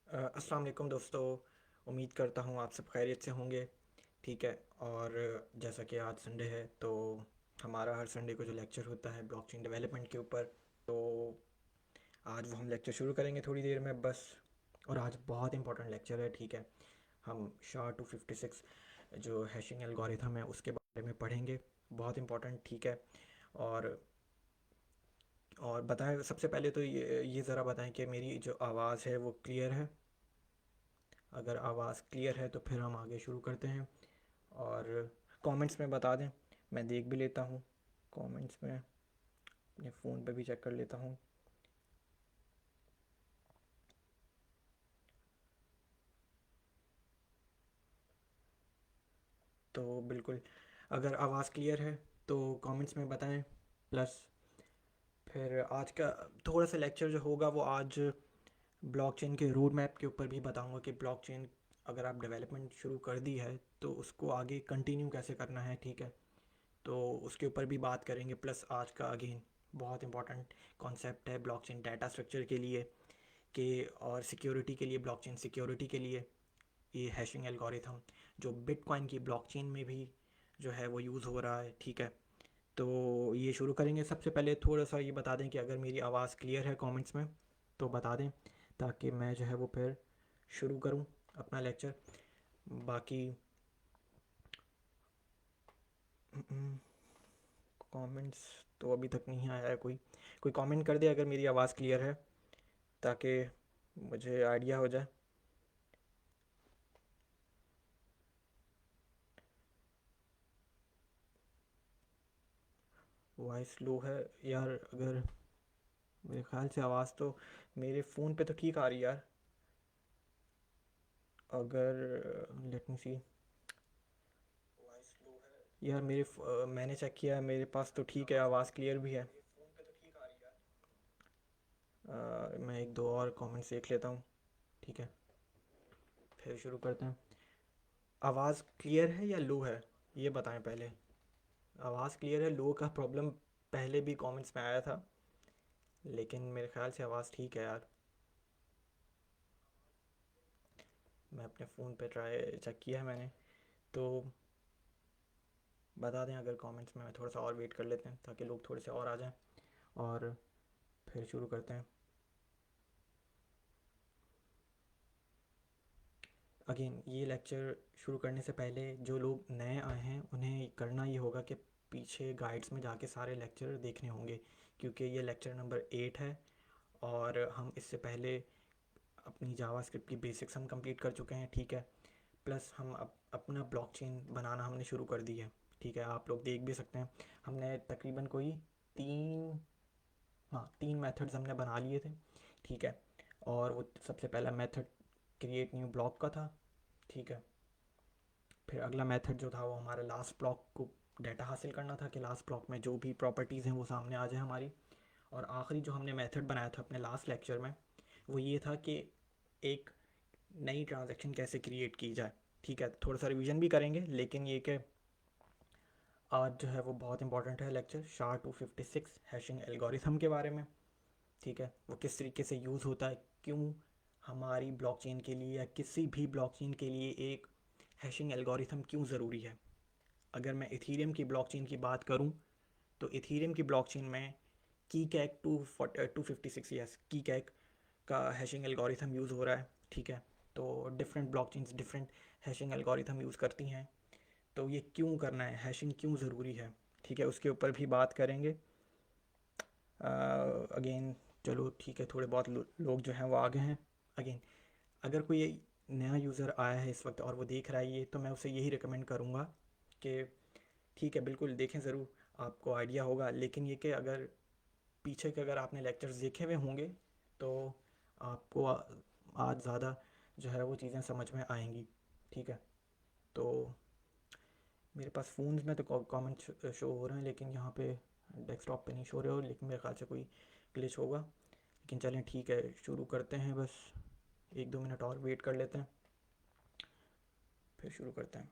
अस्सलाम वालेकुम दोस्तों। उम्मीद करता हूँ आप सब खैरियत से होंगे। ठीक है। और जैसा कि आज संडे है तो हमारा हर संडे को जो लेक्चर होता है ब्लॉकचेन डेवलपमेंट के ऊपर, तो आज वो हम लेक्चर शुरू करेंगे थोड़ी देर में बस। और आज बहुत इंपॉर्टेंट लेक्चर है। ठीक है। हम SHA-256 जो हैशिंग एल्गोरिथम है उसके बारे में पढ़ेंगे। बहुत इंपॉर्टेंट। ठीक है। और और बताएं, सबसे पहले तो ये ज़रा बताएं कि मेरी जो आवाज़ है वो क्लियर है। अगर आवाज़ क्लियर है तो फिर हम आगे शुरू करते हैं। और कमेंट्स में बता दें, मैं देख भी लेता हूँ कमेंट्स में, अपने फ़ोन पे भी चेक कर लेता हूँ। तो बिल्कुल, अगर आवाज़ क्लियर है तो कमेंट्स में बताएं। प्लस फिर आज का थोड़ा सा लेक्चर जो होगा वो आज ब्लॉकचेन के रोड मैप के ऊपर भी बताऊंगा कि ब्लॉकचेन अगर आप डेवलपमेंट शुरू कर दी है तो उसको आगे कंटिन्यू कैसे करना है। ठीक है। तो उसके ऊपर भी बात करेंगे। प्लस आज का अगेन बहुत इंपॉर्टेंट कॉन्सेप्ट है ब्लॉकचेन डाटा स्ट्रक्चर के लिए के और सिक्योरिटी के लिए, ब्लॉकचेन सिक्योरिटी के लिए ये हैशिंग एल्गोरिथम जो बिटकॉइन की ब्लॉकचेन में भी जो है वो यूज़ हो रहा है। ठीक है। तो ये शुरू करेंगे। सबसे पहले थोड़ा सा ये बता दें कि अगर मेरी आवाज़ क्लियर है कमेंट्स में तो बता दें, ताकि मैं जो है वो फिर शुरू करूं अपना लेक्चर। बाकी कमेंट्स तो अभी तक नहीं आया है। कोई कमेंट कर दे अगर मेरी आवाज़ क्लियर है, ताकि मुझे आइडिया हो जाए। वॉइस लो है यार। अगर मेरे ख्याल से आवाज़ तो मेरे फ़ोन पे तो ठीक आ रही है यार। अगर लेट मी सी यार, मैंने चेक किया है, मेरे पास तो ठीक है, आवाज़ क्लियर भी है। मैं एक दो और कमेंट्स देख लेता हूँ। ठीक है, फिर शुरू करते हैं। आवाज़ क्लियर है या लो है, ये बताएं पहले। आवाज़ क्लियर है, लो का प्रॉब्लम पहले भी कमेंट्स में आया था, लेकिन मेरे ख्याल से आवाज़ ठीक है यार। मैं अपने फ़ोन पे ट्राई चेक किया है मैंने। तो बता दें अगर कमेंट्स में। थोड़ा सा और वेट कर लेते हैं ताकि लोग थोड़े से और आ जाएं, और फिर शुरू करते हैं। अगेन ये लेक्चर शुरू करने से पहले जो लोग नए आए हैं उन्हें करना ये होगा कि पीछे गाइड्स में जाके सारे लेक्चर देखने होंगे, क्योंकि ये लेक्चर नंबर 8 है। और हम इससे पहले अपनी जावास्क्रिप्ट की बेसिक्स हम कंप्लीट कर चुके हैं। ठीक है। प्लस हम अपना ब्लॉकचेन बनाना हमने शुरू कर दी है। ठीक है, आप लोग देख भी सकते हैं। हमने तकरीबन कोई तीन, हाँ, 3 मेथड्स हमने बना लिए थे। ठीक है। और वो सबसे पहला मेथड क्रिएट न्यू ब्लॉक का था। ठीक है। फिर अगला मेथड जो था वो हमारा लास्ट ब्लॉक को डाटा हासिल करना था कि लास्ट ब्लॉक में जो भी प्रॉपर्टीज़ हैं वो सामने आ जाए हमारी। और आखिरी जो हमने मेथड बनाया था अपने लास्ट लेक्चर में वो ये था कि एक नई ट्रांजैक्शन कैसे क्रिएट की जाए। ठीक है, थोड़ा सा रिवीजन भी करेंगे, लेकिन ये कि आज जो है वो बहुत इंपॉर्टेंट है लेक्चर SHA-256 हैशिंग एल्गोरिथम के बारे में। ठीक है, वो किस तरीके से यूज़ होता है, क्यों हमारी ब्लॉकचेन के लिए या किसी भी ब्लॉकचेन के लिए एक हैशिंग एल्गोरिथम क्यों ज़रूरी है। अगर मैं इथीरियम की ब्लॉकचेन की बात करूं तो इथीरियम की ब्लॉकचेन में की कैक 256, यस, की कैक का हैशिंग एल्गोरिथम यूज़ हो रहा है। ठीक है। तो different blockchains different hashing algorithm use करती हैं। तो ये क्यों करना है, हैशिंग क्यों ज़रूरी है, ठीक है, उसके ऊपर भी बात करेंगे। अगेन चलो ठीक है, थोड़े बहुत लोग जो हैं वो आ गए हैं। अगेन अगर कोई नया यूज़र आया है इस वक्त और वो देख रहा है ये, तो मैं उसे यही रिकमेंड करूँगा कि ठीक है, बिल्कुल देखें ज़रूर, आपको आइडिया होगा। लेकिन ये कि अगर पीछे के अगर आपने लेक्चर्स देखे हुए होंगे तो आपको आज ज़्यादा जो है वो चीज़ें समझ में आएंगी। ठीक है। तो मेरे पास फ़ोन्स में तो कमेंट शो हो रहे हैं, लेकिन यहाँ पे डेस्कटॉप पे नहीं शो रहे हो, लेकिन मेरे ख्याल से कोई ग्लिच होगा। लेकिन चलें ठीक है, शुरू करते हैं। बस एक दो मिनट और वेट कर लेते हैं, फिर शुरू करते हैं।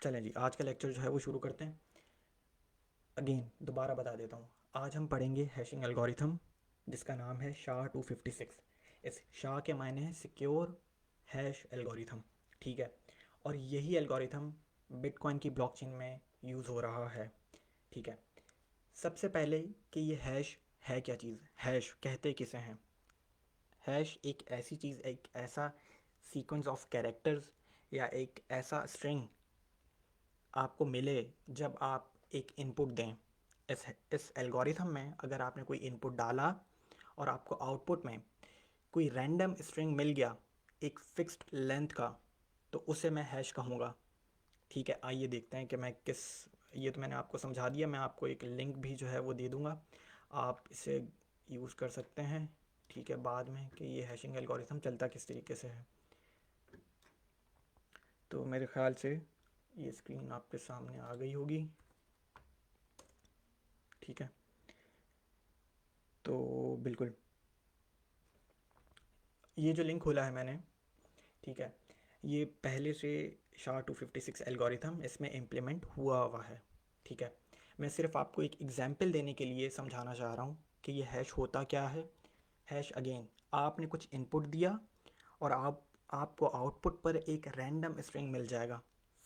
चलें जी, आज का लेक्चर जो है वो शुरू करते हैं। अगेन दोबारा बता देता हूँ, आज हम पढ़ेंगे हैशिंग एल्गोरिथम जिसका नाम है SHA-256। इस SHA के मायने हैं सिक्योर हैश एल्गोरिथम, ठीक है। और यही एल्गोरिथम बिटकॉइन की ब्लॉकचेन में यूज़ हो रहा है, ठीक है। सबसे पहले कि ये हैश है क्या चीज़, हैश कहते किसे हैं। हैश एक ऐसी चीज़, एक ऐसा सीक्वेंस ऑफ कैरेक्टर्स या एक ऐसा स्ट्रिंग आपको मिले जब आप एक इनपुट दें। इस एल्गोरिथम में अगर आपने कोई इनपुट डाला और आपको आउटपुट में कोई रैंडम स्ट्रिंग मिल गया एक फिक्स्ड लेंथ का, तो उसे मैं हैश कहूँगा, ठीक है। आइए देखते हैं कि मैं किस, ये तो मैंने आपको समझा दिया, मैं आपको एक लिंक भी जो है वो दे दूँगा, आप इसे यूज़ कर सकते हैं, ठीक है, बाद में, कि ये हैशिंग एल्गोरिथम चलता किस तरीके से है। तो मेरे ख्याल से ये स्क्रीन आपके सामने आ गई होगी, ठीक है। तो बिल्कुल ये जो लिंक खोला है मैंने, ठीक है, ये पहले से SHA-256 एल्गोरिथम इसमें इम्प्लीमेंट हुआ है, ठीक है। मैं सिर्फ आपको एक एग्जांपल देने के लिए समझाना चाह रहा हूँ कि ये हैश होता क्या है। हैश अगेन, आपने कुछ इनपुट दिया और आपको आउटपुट पर एक रैंडम स्ट्रिंग मिल जाएगा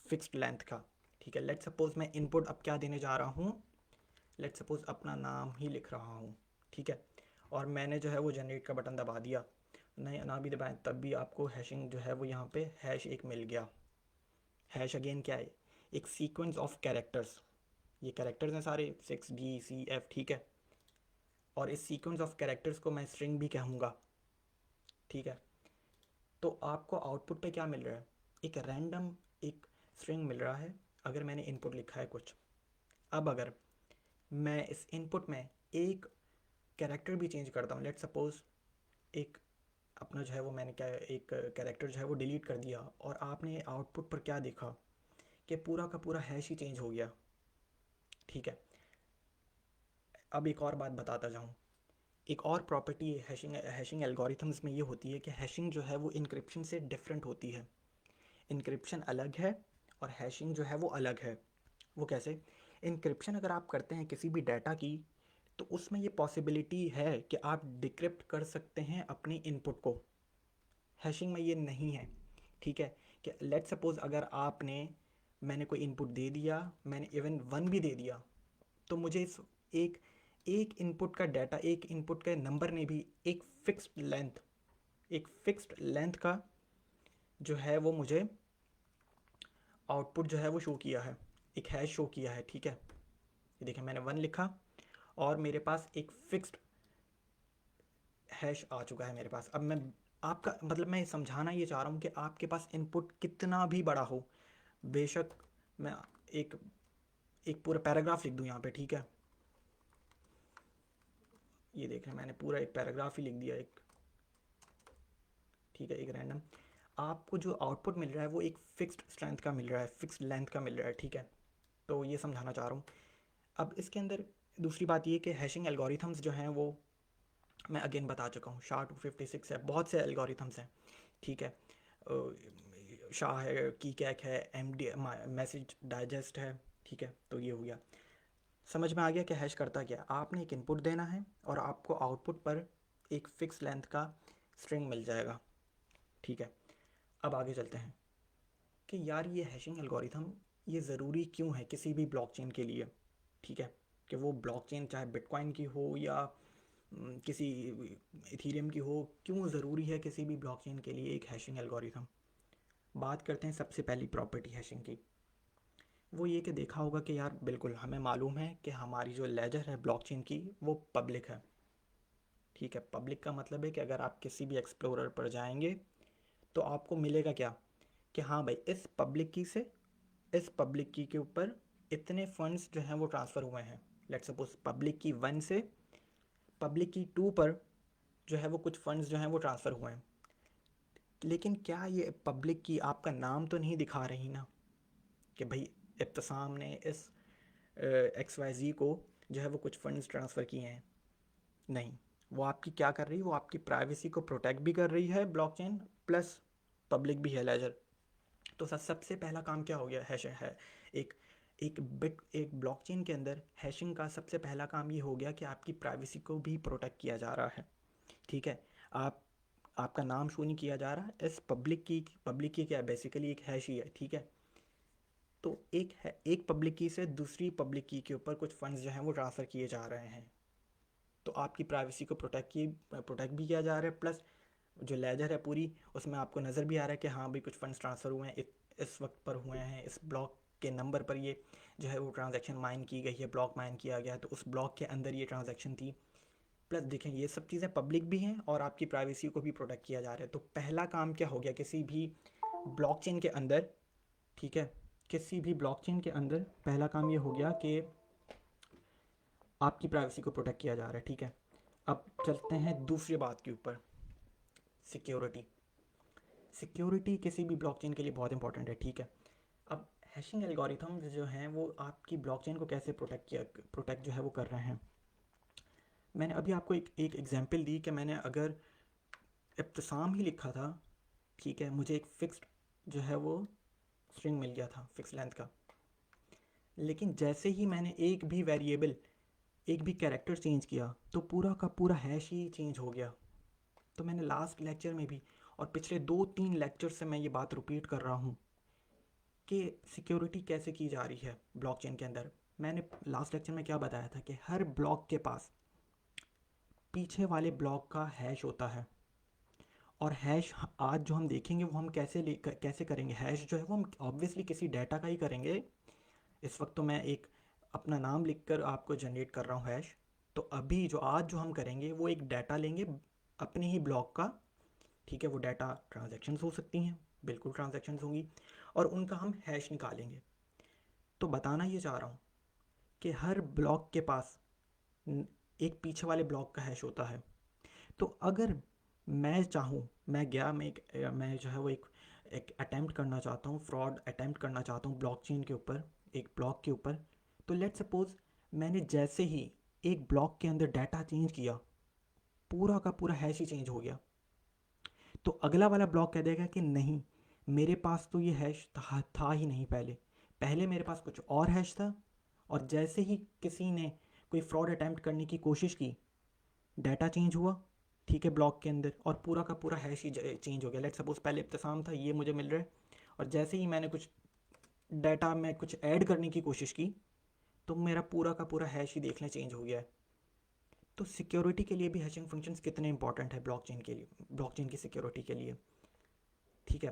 फिक्स्ड लेंथ का, ठीक है। लेट्स सपोज मैं इनपुट अब क्या देने जा रहा हूँ, लेट्स सपोज अपना नाम ही लिख रहा हूँ, ठीक है। और मैंने जो है वो जनरेट का बटन दबा दिया, नहीं ना भी दबाएं तब भी आपको हैशिंग जो है वो यहाँ पे हैश एक मिल गया। हैश अगेन क्या है, एक सीक्वेंस ऑफ कैरेक्टर्स, ये कैरेक्टर्स हैं सारे 6 B C F, ठीक है। और इस सीक्वेंस ऑफ कैरेक्टर्स को मैं स्ट्रिंग भी कहूँगा, ठीक है। तो आपको आउटपुट पे क्या मिल रहा है, एक रैंडम एक स्ट्रिंग मिल रहा है अगर मैंने इनपुट लिखा है कुछ। अब अगर मैं इस इनपुट में एक कैरेक्टर भी चेंज करता हूँ, लेट्स सपोज एक अपना जो है वो मैंने क्या एक कैरेक्टर जो है वो डिलीट कर दिया और आपने आउटपुट पर क्या देखा कि पूरा का पूरा हैश ही चेंज हो गया, ठीक है। अब एक और बात बताता जाऊँ, एक और प्रॉपर्टी हैशिंग एल्गोरिथम्स में ये होती है कि हैशिंग जो है वो इनक्रिप्शन से डिफरेंट होती है। इनक्रिप्शन अलग है और हैशिंग जो है वो अलग है। वो कैसे, इनक्रिप्शन अगर आप करते हैं किसी भी डाटा की, तो उसमें ये पॉसिबिलिटी है कि आप डिक्रिप्ट कर सकते हैं अपनी इनपुट को। हैशिंग में ये नहीं है, ठीक है। कि लेट सपोज अगर आपने, मैंने कोई इनपुट दे दिया, मैंने इवन 1 भी दे दिया, तो मुझे इस एक एक इनपुट का डाटा, एक इनपुट के नंबर ने भी एक फिक्स्ड लेंथ का जो है वो मुझे आउटपुट जो है वो शो किया है, एक हैश शो किया है, ठीक है। ये देखें, मैंने 1 लिखा और मेरे पास एक फिक्स्ड हैश आ चुका है मेरे पास। अब मैं आपका मतलब मैं समझाना ये चाह रहा हूँ कि आपके पास इनपुट कितना भी बड़ा हो, बेशक मैं एक एक पूरा पैराग्राफ लिख दूँ यहाँ पे, ठीक है। ये देख रहे हैं मैंने पूरा एक पैराग्राफ ही लिख दिया एक, ठीक है, एक रैंडम। आपको जो आउटपुट मिल रहा है वो एक फिक्स्ड स्ट्रेंथ का मिल रहा है, फिक्स्ड लेंथ का मिल रहा है, ठीक है। तो ये समझाना चाह रहा हूँ। अब इसके अंदर दूसरी बात ये कि हैशिंग एल्गोरिथम्स जो हैं वो मैं अगेन बता चुका हूँ, SHA-256 है, बहुत से एल्गोरिथम्स हैं, ठीक है। शाह है, की कैक है, MD मैसेज डाइजेस्ट है, ठीक है। तो ये हो गया, समझ में आ गया कि हैश करता क्या। आपने एक इनपुट देना है और आपको आउटपुट पर एक फिक्स लेंथ का स्ट्रिंग मिल जाएगा, ठीक है। अब आगे चलते हैं कि यार ये हैशिंग एल्गोरिथम ये ज़रूरी क्यों है किसी भी ब्लॉकचेन के लिए, ठीक है। कि वो ब्लॉकचेन चाहे बिटकॉइन की हो या किसी इथीरियम की हो, क्यों ज़रूरी है किसी भी ब्लॉकचेन के लिए एक हैशिंग एल्गोरिथम। बात करते हैं सबसे पहली प्रॉपर्टी हैशिंग की। वो ये कि देखा होगा कि यार बिल्कुल हमें मालूम है कि हमारी जो लेजर है ब्लॉकचेन की वो पब्लिक है, ठीक है। पब्लिक का मतलब है कि अगर आप किसी भी एक्सप्लोरर पर जाएंगे तो आपको मिलेगा क्या, कि हाँ भाई इस पब्लिक की के ऊपर इतने फंड्स जो हैं वो ट्रांसफ़र हुए हैं। लेट्स सपोज पब्लिक की 1 से पब्लिक की 2 पर जो है वो कुछ फंड्स जो हैं वो ट्रांसफ़र हुए हैं। लेकिन क्या ये पब्लिक की आपका नाम तो नहीं दिखा रही ना, कि भाई इब्तिसाम ने इस XYZ को जो है वो कुछ फंड्स ट्रांसफ़र किए हैं। नहीं, वो आपकी क्या कर रही है, वो आपकी प्राइवेसी को प्रोटेक्ट भी कर रही है ब्लॉकचेन, प्लस पब्लिक भी है लेजर। तो सबसे पहला काम क्या हो गया, हैश है एक एक ब्लॉकचेन के अंदर हैशिंग का सबसे पहला काम ये हो गया कि आपकी प्राइवेसी को भी प्रोटेक्ट किया जा रहा है। ठीक है, आप आपका नाम शो नहीं किया जा रहा है इस पब्लिक की क्या है, बेसिकली एक हैश ही है। ठीक है, तो एक पब्लिक की से दूसरी पब्लिक की के ऊपर कुछ फंड्स जो हैं वो ट्रांसफ़र किए जा रहे हैं। तो आपकी प्राइवेसी को प्रोटेक्ट भी किया जा रहा है, प्लस जो लेजर है पूरी, उसमें आपको नज़र भी आ रहा है कि हाँ भाई कुछ फंड्स ट्रांसफ़र हुए हैं, इस वक्त पर हुए हैं, इस ब्लॉक के नंबर पर ये जो है वो ट्रांजैक्शन माइन की गई है, ब्लॉक माइन किया गया है, तो उस ब्लॉक के अंदर ये ट्रांजैक्शन थी। प्लस देखें ये सब चीज़ें पब्लिक भी हैं और आपकी प्राइवेसी को भी प्रोटेक्ट किया जा रहा है। तो पहला काम क्या हो गया किसी भी ब्लॉकचेन के अंदर, ठीक है, किसी भी ब्लॉकचेन के अंदर पहला काम ये हो गया कि आपकी प्राइवेसी को प्रोटेक्ट किया जा रहा है। ठीक है, अब चलते हैं दूसरी बात के ऊपर, सिक्योरिटी। सिक्योरिटी किसी भी ब्लॉकचेन के लिए बहुत इंपॉर्टेंट है। ठीक है, अब हैशिंग एल्गोरिथम्स जो हैं वो आपकी ब्लॉकचेन को कैसे प्रोटेक्ट जो है वो कर रहे हैं। मैंने अभी आपको एक एग्जांपल दी कि मैंने अगर इब्तिसाम ही लिखा था, ठीक है, मुझे एक फ़िक्स्ड जो है वो स्ट्रिंग मिल गया था फिक्स लेंथ का, लेकिन जैसे ही मैंने एक भी वेरिएबल, एक भी कैरेक्टर चेंज किया तो पूरा का पूरा हैश ही चेंज हो गया। तो मैंने लास्ट लेक्चर में भी और पिछले 2-3 लेक्चर से मैं ये बात रिपीट कर रहा हूँ कि सिक्योरिटी कैसे की जा रही है ब्लॉकचेन के अंदर। मैंने लास्ट लेक्चर में क्या बताया था कि हर ब्लॉक के पास पीछे वाले ब्लॉक का हैश होता है, और हैश आज जो हम देखेंगे वो हम कैसे करेंगे। हैश जो है वो हम ऑब्वियसली किसी डाटा का ही करेंगे। इस वक्त तो मैं एक अपना नाम लिखकर आपको जनरेट कर रहा हूँ हैश। तो अभी जो आज जो हम करेंगे वो एक डाटा लेंगे अपने ही ब्लॉक का। ठीक है, वो डाटा ट्रांजैक्शंस हो सकती हैं, बिल्कुल ट्रांजैक्शंस होंगी, और उनका हम हैश निकालेंगे। तो बताना ये चाह रहा हूँ कि हर ब्लॉक के पास एक पीछे वाले ब्लॉक का हैश होता है। तो अगर मैं चाहूँ, मैं जो है वो एक अटैम्प्ट करना चाहता हूँ, फ्रॉड अटैम्प्ट करना चाहता हूँ ब्लॉकचेन के ऊपर, एक ब्लॉक के ऊपर। तो लेट सपोज़ मैंने जैसे ही एक ब्लॉक के अंदर डाटा चेंज किया, पूरा का पूरा हैश ही चेंज हो गया। तो अगला वाला ब्लॉक कह देगा कि नहीं, मेरे पास तो ये हैश था ही नहीं, पहले मेरे पास कुछ और हैश था, और जैसे ही किसी ने कोई फ्रॉड अटैम्प्ट करने की कोशिश की, डाटा चेंज हुआ, ठीक है, ब्लॉक के अंदर, और पूरा का पूरा हैश ही चेंज हो गया। लेट सपोज पहले इब्तिसाम था, ये मुझे मिल रहा है, और जैसे ही मैंने कुछ डाटा में कुछ ऐड करने की कोशिश की तो मेरा पूरा का पूरा हैश ही देख लें चेंज हो गया है। तो सिक्योरिटी के लिए भी हैशिंग फंक्शंस कितने इंपॉर्टेंट है ब्लॉकचेन के लिए, ब्लॉकचेन की सिक्योरिटी के लिए। ठीक है,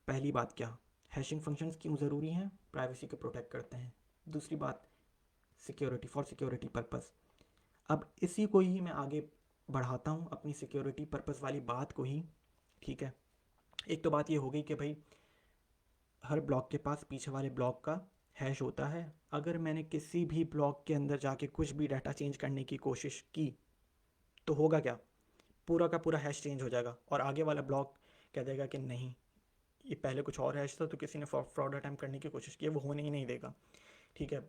पहली बात क्या, हैशिंग फंक्शंस क्यों ज़रूरी हैं, प्राइवेसी को प्रोटेक्ट करते हैं। दूसरी बात, सिक्योरिटी, फॉर सिक्योरिटी पर्पस। अब इसी को ही मैं आगे बढ़ाता हूँ, अपनी सिक्योरिटी पर्पस वाली बात को ही। ठीक है, एक तो बात ये हो गई कि भाई हर ब्लॉक के पास पीछे वाले ब्लॉक का हैश होता है। अगर मैंने किसी भी ब्लॉक के अंदर जाके कुछ भी डाटा चेंज करने की कोशिश की तो होगा क्या, पूरा का पूरा हैश चेंज हो जाएगा, और आगे वाला ब्लॉक कह देगा कि नहीं, ये पहले कुछ और हैश था, तो किसी ने फ्रॉड अटैम्प्ट करने की कोशिश की है, वो होने ही नहीं देगा। ठीक है,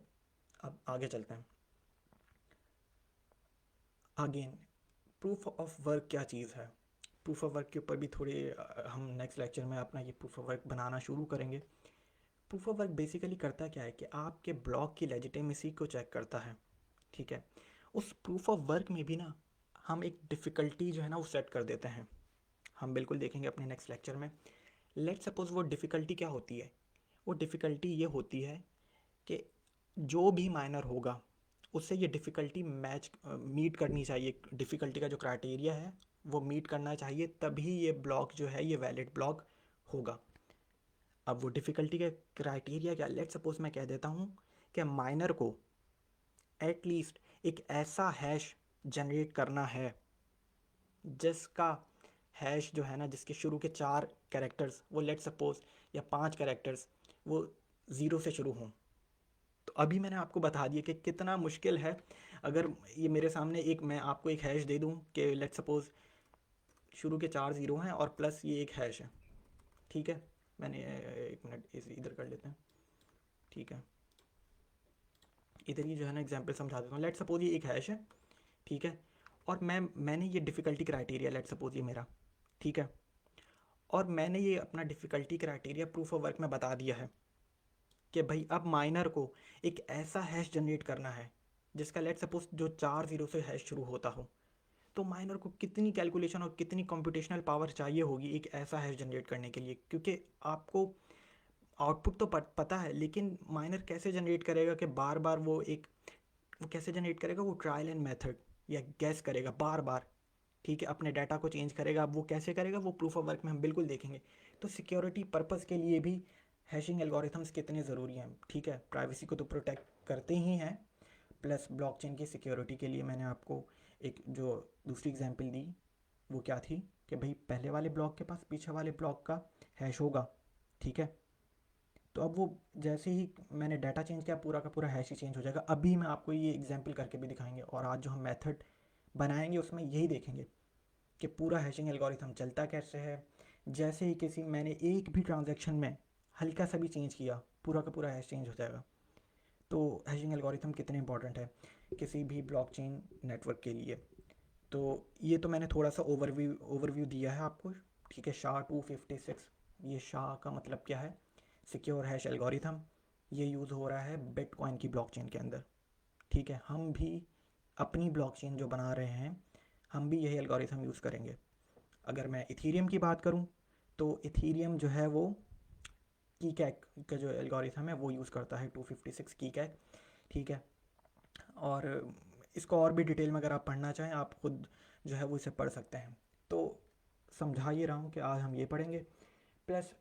अब आगे चलते हैं। अगेन, प्रूफ ऑफ वर्क क्या चीज़ है, प्रूफ ऑफ वर्क के ऊपर भी थोड़े हम नेक्स्ट लेक्चर में अपना ये प्रूफ ऑफ वर्क बनाना शुरू करेंगे। प्रूफ ऑफ वर्क बेसिकली करता क्या है कि आपके ब्लॉक की लेजिटिमेसी को चेक करता है। ठीक है, उस प्रूफ ऑफ वर्क में भी ना हम एक डिफ़िकल्टी जो है ना वो सेट कर देते हैं, हम बिल्कुल देखेंगे अपने नेक्स्ट लेक्चर में। लेट सपोज़ वो डिफ़िकल्टी क्या होती है, वो डिफ़िकल्टी ये होती है कि जो भी माइनर होगा उससे ये डिफ़िकल्टी मीट करनी चाहिए, डिफ़िकल्टी का जो क्राइटेरिया है वो मीट करना चाहिए, तभी ये ब्लॉक जो है ये वैलिड ब्लॉक होगा। अब वो डिफ़िकल्टी का क्राइटेरिया क्या, लेट सपोज मैं कह देता हूँ कि माइनर को एटलीस्ट एक ऐसा हैश जनरेट करना है जिसका हैश जो है ना, जिसके शुरू के 4 कैरेक्टर्स वो लेट सपोज, या 5 कैरेक्टर्स वो ज़ीरो से शुरू हों। तो अभी मैंने आपको बता दिया कि कितना मुश्किल है। अगर ये मेरे सामने एक, मैं आपको एक हैश दे दूँ कि लेट सपोज शुरू के 4 ज़ीरो हैं और प्लस ये एक हैश है। ठीक है, मैंने एक मिनट इस इधर कर लेते हैं। ठीक है, इधर ही जो है ना एग्जाम्पल समझा देता हूँ। लेट सपोज ये एक हैश है, ठीक है, और मैंने ये डिफ़िकल्टी क्राइटेरिया लेट सपोज ये मेरा, ठीक है, और मैंने ये अपना difficulty criteria proof of work में बता दिया है कि भाई अब माइनर को एक ऐसा हैश जनरेट करना है जिसका लेट सपोज जो 4 ज़ीरो से हैश शुरू होता हो, तो माइनर को कितनी कैलकुलेशन और कितनी कंप्यूटेशनल पावर चाहिए होगी एक ऐसा हैश जनरेट करने के लिए, क्योंकि आपको आउटपुट तो पता है, लेकिन माइनर कैसे जनरेट करेगा कि बार बार वो कैसे जनरेट करेगा, वो ट्रायल एंड मेथड या गैस करेगा बार बार, ठीक है, अपने डाटा को चेंज करेगा। अब वो कैसे करेगा वो प्रूफ ऑफ वर्क में हम बिल्कुल देखेंगे। तो सिक्योरिटी पर्पस के लिए भी हैशिंग एल्गोरिथम्स कितने ज़रूरी हैं, ठीक है, प्राइवेसी को तो प्रोटेक्ट करते ही हैं, प्लस ब्लॉकचेन की सिक्योरिटी के लिए मैंने आपको एक जो दूसरी एग्जांपल दी वो क्या थी कि भाई पहले वाले ब्लॉक के पास पीछे वाले ब्लॉक का हैश होगा, ठीक है। तो अब वो जैसे ही मैंने डाटा चेंज किया पूरा का पूरा हैश ही चेंज हो जाएगा। अभी मैं आपको ये एग्जांपल करके भी दिखाएंगे, और आज जो हम मेथड बनाएंगे उसमें यही देखेंगे कि पूरा हैशिंग एल्गोरिथम चलता कैसे है। जैसे ही किसी मैंने एक भी ट्रांजैक्शन में हल्का सा भी चेंज किया पूरा का पूरा हैश चेंज हो जाएगा। तो हैशिंग एल्गोरिथम कितने इंपॉर्टेंट है किसी भी ब्लॉकचेन नेटवर्क के लिए। तो ये तो मैंने थोड़ा सा ओवरव्यू दिया है आपको, ठीक है। SHA-256, ये शाह का मतलब क्या है, सिक्योर हैश एल्गोरिथम। ये यूज़ हो रहा है बिटकॉइन की ब्लॉकचेन के अंदर, ठीक है। हम भी अपनी ब्लॉकचेन जो बना रहे हैं हम भी यही एल्गोरिथम यूज़ करेंगे। अगर मैं इथीरियम की बात करूं तो इथीरियम जो है वो की कैक का जो एल्गोरिथम है वो यूज़ करता है 256 की कैक, ठीक है। और इसको और भी डिटेल में अगर आप पढ़ना चाहें आप खुद जो है वो इसे पढ़ सकते हैं। तो समझा ये रहा हूँ कि आज हम ये पढ़ेंगे। प्लस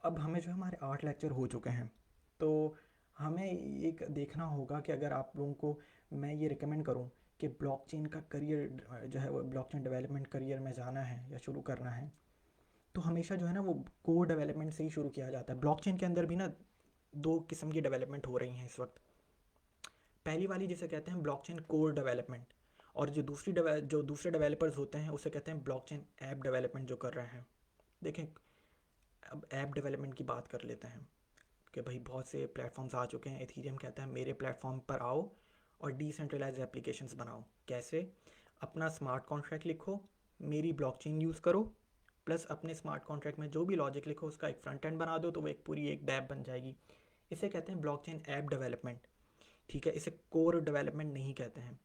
अब हमें जो हमारे 8 लेक्चर हो चुके हैं, तो हमें एक देखना होगा कि अगर आप लोगों को मैं ये रिकमेंड करूँ कि ब्लॉकचेन का करियर जो है वो ब्लॉकचेन डेवलपमेंट करियर में जाना है या शुरू करना है, तो हमेशा जो है ना वो कोर डेवलपमेंट से ही शुरू किया जाता है। ब्लॉकचेन के अंदर भी ना दो किस्म की डेवलपमेंट हो रही हैं इस वक्त। पहली वाली जिसे कहते हैं ब्लॉकचेन कोर डेवलपमेंट, और जो दूसरे डेवलपर्स होते हैं उसे कहते हैं ब्लॉकचेन ऐप डेवलपमेंट जो कर रहे हैं। देखें, अब ऐप डेवलपमेंट की बात कर लेते हैं कि भाई बहुत से प्लेटफॉर्म्स आ चुके हैं। एथीरियम कहता है मेरे प्लेटफॉर्म पर आओ और डिसेंट्रलाइज एप्लीकेशंस बनाओ। कैसे? अपना स्मार्ट कॉन्ट्रैक्ट लिखो, मेरी ब्लॉकचेन यूज़ करो, प्लस अपने स्मार्ट कॉन्ट्रैक्ट में जो भी लॉजिक लिखो उसका एक फ्रंट एंड बना दो, तो वो एक पूरी एक डैप बन जाएगी। इसे कहते हैं ब्लॉकचेन ऐप डेवलपमेंट, ठीक है। इसे कोर डेवलपमेंट नहीं कहते हैं।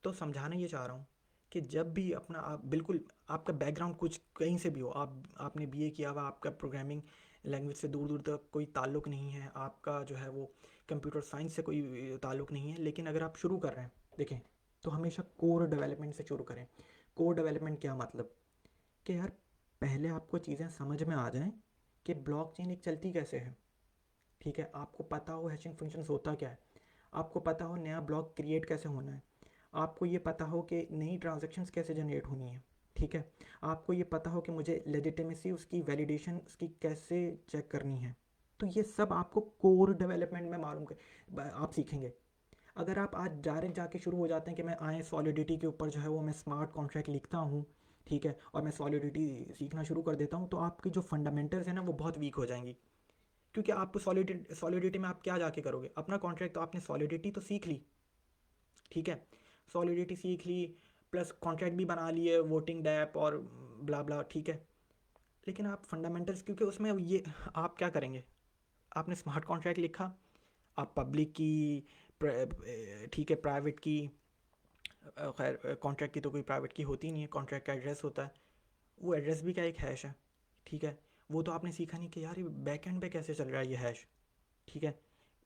तो समझाना ये चाह रहा हूँ कि जब भी अपना आप बिल्कुल आपका बैकग्राउंड कुछ कहीं से भी हो, आपने बीए किया हुआ, आपका प्रोग्रामिंग लैंग्वेज से दूर दूर तक कोई ताल्लुक़ नहीं है, आपका जो है वो कंप्यूटर साइंस से कोई ताल्लुक़ नहीं है, लेकिन अगर आप शुरू कर रहे हैं देखें तो हमेशा कोर डेवलपमेंट से शुरू करें। कोर डेवलपमेंट क्या मतलब कि यार पहले आपको चीज़ें समझ में आ जाएं कि ब्लॉकचेन एक चलती कैसे है, ठीक है। आपको पता हो हैशिंग फंक्शंस होता क्या है, आपको पता हो नया ब्लॉक क्रिएट कैसे होना है, आपको ये पता हो कि नई ट्रांजैक्शंस कैसे जनरेट होनी है, ठीक है। आपको ये पता हो कि मुझे लेजिटिमेसी उसकी वैलिडेशन उसकी कैसे चेक करनी है। तो ये सब आपको कोर डेवलपमेंट में मालूम कर आप सीखेंगे। अगर आप आज डायरेक्ट जाके शुरू हो जाते हैं कि मैं आए सॉलिडिटी के ऊपर जो है वो मैं स्मार्ट कॉन्ट्रैक्ट लिखता हूँ, ठीक है, और मैं सॉलिडिटी सीखना शुरू कर देता हूँ, तो आपकी जो फंडामेंटल्स हैं ना वो बहुत वीक हो जाएंगी। क्योंकि आप सॉलिडिटी में आप क्या जाके करोगे, अपना कॉन्ट्रैक्ट तो आपने सॉलिडिटी तो सीख ली, ठीक है, सॉलिडिटी सीख ली, प्लस कॉन्ट्रैक्ट भी बना लिए वोटिंग डैप और ब्ला ब्ला, ठीक है। लेकिन आप फंडामेंटल्स, क्योंकि उसमें ये आप क्या करेंगे, आपने स्मार्ट कॉन्ट्रैक्ट लिखा, आप पब्लिक की ठीक है प्राइवेट की, खैर कॉन्ट्रैक्ट की तो कोई प्राइवेट की होती नहीं है, कॉन्ट्रैक्ट का एड्रेस होता है, वो एड्रेस भी क्या एक हैश है, ठीक है। वो तो आपने सीखा नहीं कि यार ये बैक एंड पे कैसे चल रहा है ये हैश, ठीक है।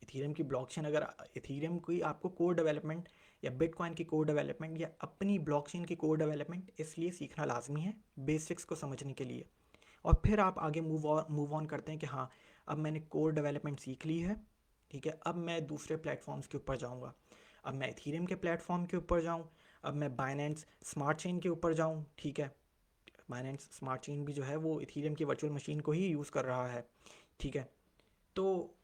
इथीरियम की ब्लॉकचेन, अगर इथीरियम की आपको कोर डेवलपमेंट या बिटकॉइन की कोर डेवलपमेंट या अपनी ब्लॉकचेन की कोर डेवलपमेंट इसलिए सीखना लाजमी है बेसिक्स को समझने के लिए, और फिर आप आगे मूव ऑन करते हैं कि हाँ अब मैंने कोर डेवलपमेंट सीख ली है, ठीक है, अब मैं दूसरे प्लेटफॉर्म्स के ऊपर जाऊँगा, अब मैं इथीरियम के प्लेटफॉर्म के ऊपर जाऊँ, अब मैं बाइनेंस स्मार्ट चेन के ऊपर जाऊँ, ठीक है। बाइनेंस स्मार्ट चेन भी जो है वो इथीरियम की वर्चुअल मशीन को ही यूज़ कर रहा है, ठीक है। तो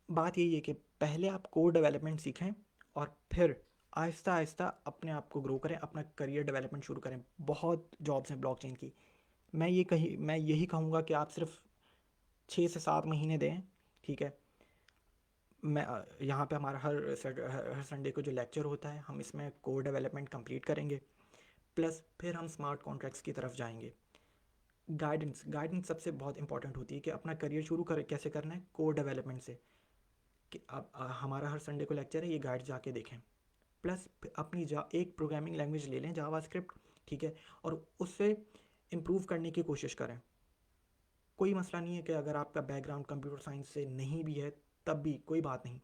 बात यही है कि पहले आप कोर डेवलपमेंट सीखें और फिर आहिस्ता आहिस्ता अपने आप को ग्रो करें, अपना करियर डेवलपमेंट शुरू करें। बहुत जॉब्स हैं ब्लॉकचेन की, मैं यही कहूँगा कि आप सिर्फ 6 से 7 महीने दें, ठीक है। मैं यहाँ पे हमारा हर संडे को जो लेक्चर होता है हम इसमें कोर डेवलपमेंट कंप्लीट करेंगे, प्लस फिर हम स्मार्ट कॉन्ट्रैक्ट्स की तरफ जाएंगे। गाइडेंस सबसे बहुत इंपॉर्टेंट होती है कि अपना करियर शुरू कर कैसे करना है, कोड डेवलपमेंट से। कि अब हमारा हर संडे को लेक्चर है, ये गाइड जाके देखें। प्लस अपनी एक प्रोग्रामिंग लैंग्वेज ले लें, जावास्क्रिप्ट, ठीक है, और उससे इम्प्रूव करने की कोशिश करें। कोई मसला नहीं है कि अगर आपका बैकग्राउंड कंप्यूटर साइंस से नहीं भी है तब भी कोई बात नहीं,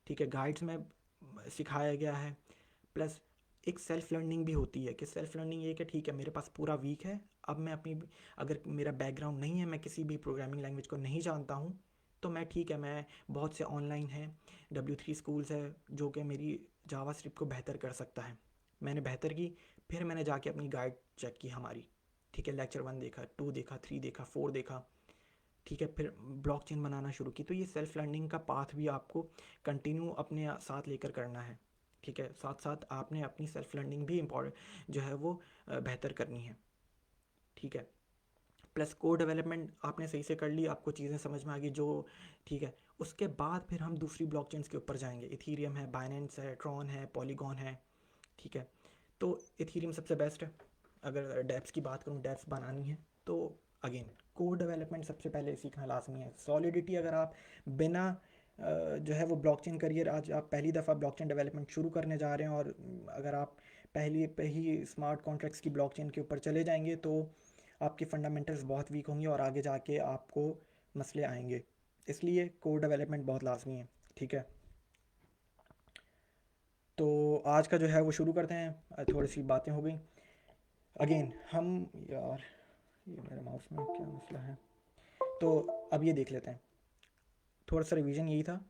ठीक है, गाइड्स में सिखाया गया है। प्लस एक सेल्फ लर्निंग भी होती है कि सेल्फ लर्निंग ये कि ठीक है मेरे पास पूरा वीक है, अब मैं अपनी, अगर मेरा बैकग्राउंड नहीं है, मैं किसी भी प्रोग्रामिंग लैंग्वेज को नहीं जानता हूँ, तो मैं ठीक है, मैं बहुत से ऑनलाइन हैं, W3 स्कूल्स है जो कि मेरी जावास्क्रिप्ट को बेहतर कर सकता है। मैंने बेहतर की, फिर मैंने जाके अपनी गाइड चेक की हमारी, ठीक है, लेक्चर 1 देखा, 2 देखा, 3 देखा, 4 देखा, ठीक है, फिर ब्लॉकचेन बनाना शुरू की। तो ये सेल्फ लर्निंग का पाथ भी आपको कंटिन्यू अपने साथ लेकर करना है, ठीक है, साथ साथ आपने अपनी सेल्फ लर्निंग भी इम्पोर्टेंट जो है वो बेहतर करनी है, ठीक है। प्लस कोड डेवलपमेंट आपने सही से कर ली, आपको चीज़ें समझ में आ गई जो, ठीक है, उसके बाद फिर हम दूसरी ब्लॉकचेन्स के ऊपर जाएंगे। इथीरियम है, बाइनेंस है, ट्रॉन है, पॉलीगॉन है, ठीक है। तो इथीरियम सबसे बेस्ट है। अगर डेप्स की बात करूँ, डेप्स बनानी है तो अगेन कोड डेवलपमेंट सबसे पहले सीखना लाजमी है। सॉलिडिटी अगर आप बिना जो है वो ब्लॉकचेन करियर, आज आप पहली दफ़ा ब्लॉकचेन डेवलपमेंट शुरू करने जा रहे हैं और अगर आप पहले पे ही स्मार्ट कॉन्ट्रैक्ट्स की ब्लॉकचेन के ऊपर चले जाएंगे तो आपके फंडामेंटल्स बहुत वीक होंगे और आगे जाके आपको मसले आएंगे। इसलिए कोड डेवलपमेंट बहुत लाजमी है, ठीक है। तो आज का जो है वो शुरू करते हैं। थोड़ी सी बातें हो गई। अगेन हम, यार ये मेरे माउस में क्या मसला है। तो अब ये देख लेते हैं, थोड़ा सा रिवीजन यही था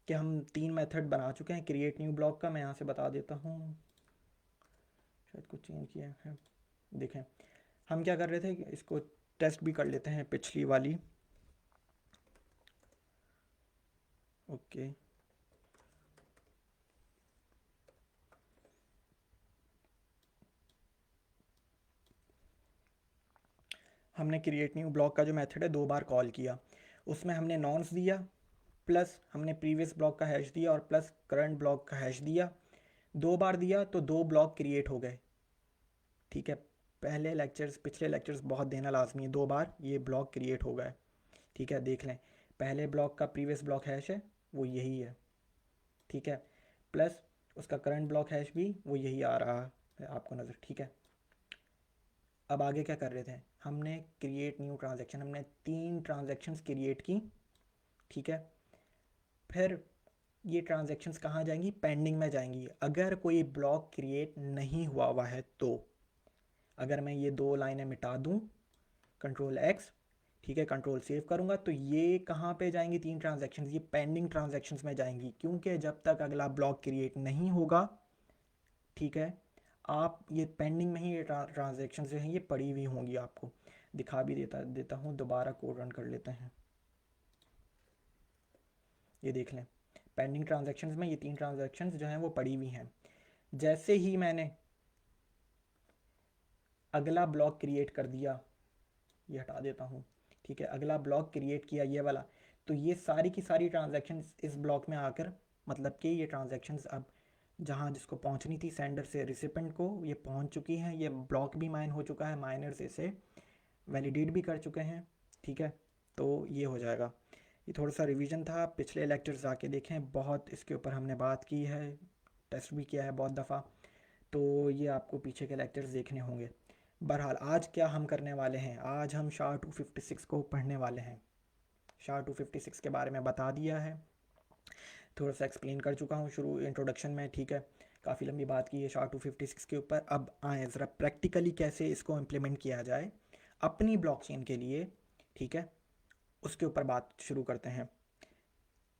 कि हम 3 मेथड बना चुके हैं क्रिएट न्यू ब्लॉक का। मैं यहाँ से बता देता हूँ, शायद कुछ चेंज किया है। देखें हम क्या कर रहे थे, इसको टेस्ट भी कर लेते हैं पिछली वाली। ओके, हमने क्रिएट न्यू ब्लॉक का जो मेथड है 2 बार कॉल किया। उसमें हमने नॉन्स दिया, प्लस हमने प्रीवियस ब्लॉक का हैश दिया और प्लस करंट ब्लॉक का हैश दिया। 2 बार दिया तो 2 ब्लॉक क्रिएट हो गए, ठीक है। पिछले लेक्चर्स बहुत देना लाजमी है। 2 बार ये ब्लॉक क्रिएट हो गए, ठीक है। देख लें, पहले ब्लॉक का प्रीवियस ब्लॉक हैश है वो यही है, ठीक है, प्लस उसका करंट ब्लॉक हैश भी वो यही आ रहा है आपको नज़र, ठीक है। अब आगे क्या कर रहे थे, हमने क्रिएट न्यू ट्रांजेक्शन, हमने 3 ट्रांजेक्शन्स क्रिएट की, ठीक है। फिर ये ट्रांजेक्शन्स कहाँ जाएंगी, पेंडिंग में जाएंगी। अगर कोई ब्लॉक क्रिएट नहीं हुआ हुआ है तो, अगर मैं ये 2 लाइनें मिटा दूँ, कंट्रोल एक्स, ठीक है, कंट्रोल सेव करूँगा, तो ये कहाँ पे जाएंगी 3 ट्रांजेक्शन्स, ये पेंडिंग ट्रांजेक्शन्स में जाएंगी। क्योंकि जब तक अगला ब्लॉक क्रिएट नहीं होगा, ठीक है, आप ये पेंडिंग में ही ये ट्रांजेक्शन जो हैं ये पड़ी हुई होंगी। आपको दिखा भी देता हूँ, दोबारा कोड रन कर लेते हैं। ये देख लें, पेंडिंग ट्रांजेक्शन्स में ये 3 ट्रांजेक्शन्स जो हैं वो पड़ी हुई हैं। जैसे ही मैंने अगला ब्लॉक क्रिएट कर दिया, ये हटा देता हूँ, ठीक है, अगला ब्लॉक क्रिएट किया ये वाला, तो ये सारी की सारी ट्रांजेक्शन्स इस ब्लॉक में आकर, मतलब कि ये ट्रांजेक्शन्स अब जहाँ जिसको पहुँचनी थी सेंडर से रिसिपेंट को, ये पहुँच चुकी हैं। ये ब्लॉक भी माइन हो चुका है, माइनर्स इसे वैलिडेट भी कर चुके हैं, ठीक है। तो ये हो जाएगा। ये थोड़ा सा रिवीजन था, पिछले लेक्चर्स जाके देखें, बहुत इसके ऊपर हमने बात की है, टेस्ट भी किया है बहुत दफ़ा, तो ये आपको पीछे के लेक्चर्स देखने होंगे। बहरहाल आज क्या हम करने वाले हैं, आज हम SHA-256 को पढ़ने वाले हैं। SHA-256 के बारे में बता दिया है, थोड़ा सा एक्सप्लेन कर चुका हूँ शुरू इंट्रोडक्शन में, ठीक है। काफ़ी लंबी बात की है SHA-256 के ऊपर। अब आएँ ज़रा प्रैक्टिकली कैसे इसको इम्प्लीमेंट किया जाए अपनी ब्लॉकचेन के लिए, ठीक है, उसके ऊपर बात शुरू करते हैं।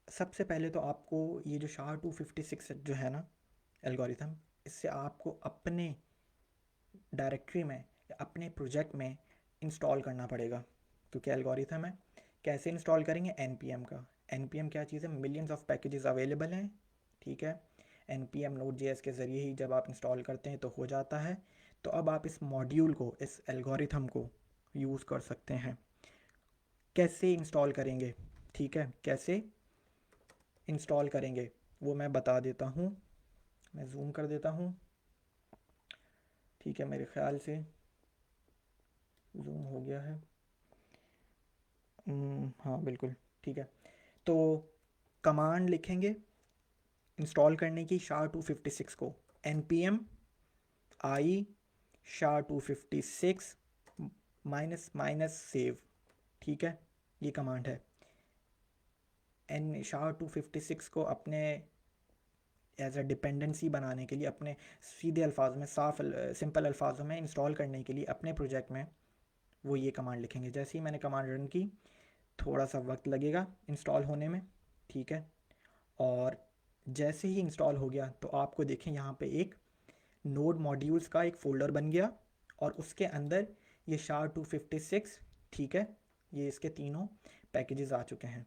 सबसे पहले तो आपको ये जो SHA-256 जो है ना एल्गोरिथम, इससे आपको अपने डायरेक्टरी में या अपने प्रोजेक्ट में इंस्टॉल करना पड़ेगा, क्योंकि एल्गोरिथम है। कैसे इंस्टॉल करेंगे, npm का। npm क्या चीज़ है, मिलियंस ऑफ पैकेजेस अवेलेबल हैं, ठीक है। npm node.js के ज़रिए ही जब आप इंस्टॉल करते हैं तो हो जाता है। तो अब आप इस मॉड्यूल को, इस एल्गोरिथम को यूज़ कर सकते हैं। कैसे इंस्टॉल करेंगे, ठीक है, कैसे इंस्टॉल करेंगे वो मैं बता देता हूँ। मैं जूम कर देता हूँ, ठीक है, मेरे ख्याल से जूम हो गया है। हाँ बिल्कुल ठीक है। तो कमांड लिखेंगे इंस्टॉल करने की SHA-256 को, npm i SHA-256 --- ठीक है, ये कमांड है। SHA-256 को अपने एज अ डिपेंडेंसी बनाने के लिए, अपने सीधे अल्फाज में, सिंपल अल्फाजों में इंस्टॉल करने के लिए अपने प्रोजेक्ट में वो ये कमांड लिखेंगे। जैसे ही मैंने कमांड रन की, थोड़ा सा वक्त लगेगा इंस्टॉल होने में, ठीक है। और जैसे ही इंस्टॉल हो गया तो आपको देखें यहाँ पे एक नोड मॉड्यूल्स का एक फ़ोल्डर बन गया और उसके अंदर ये SHA-256, ठीक है, ये इसके तीनों पैकेजेस आ चुके हैं।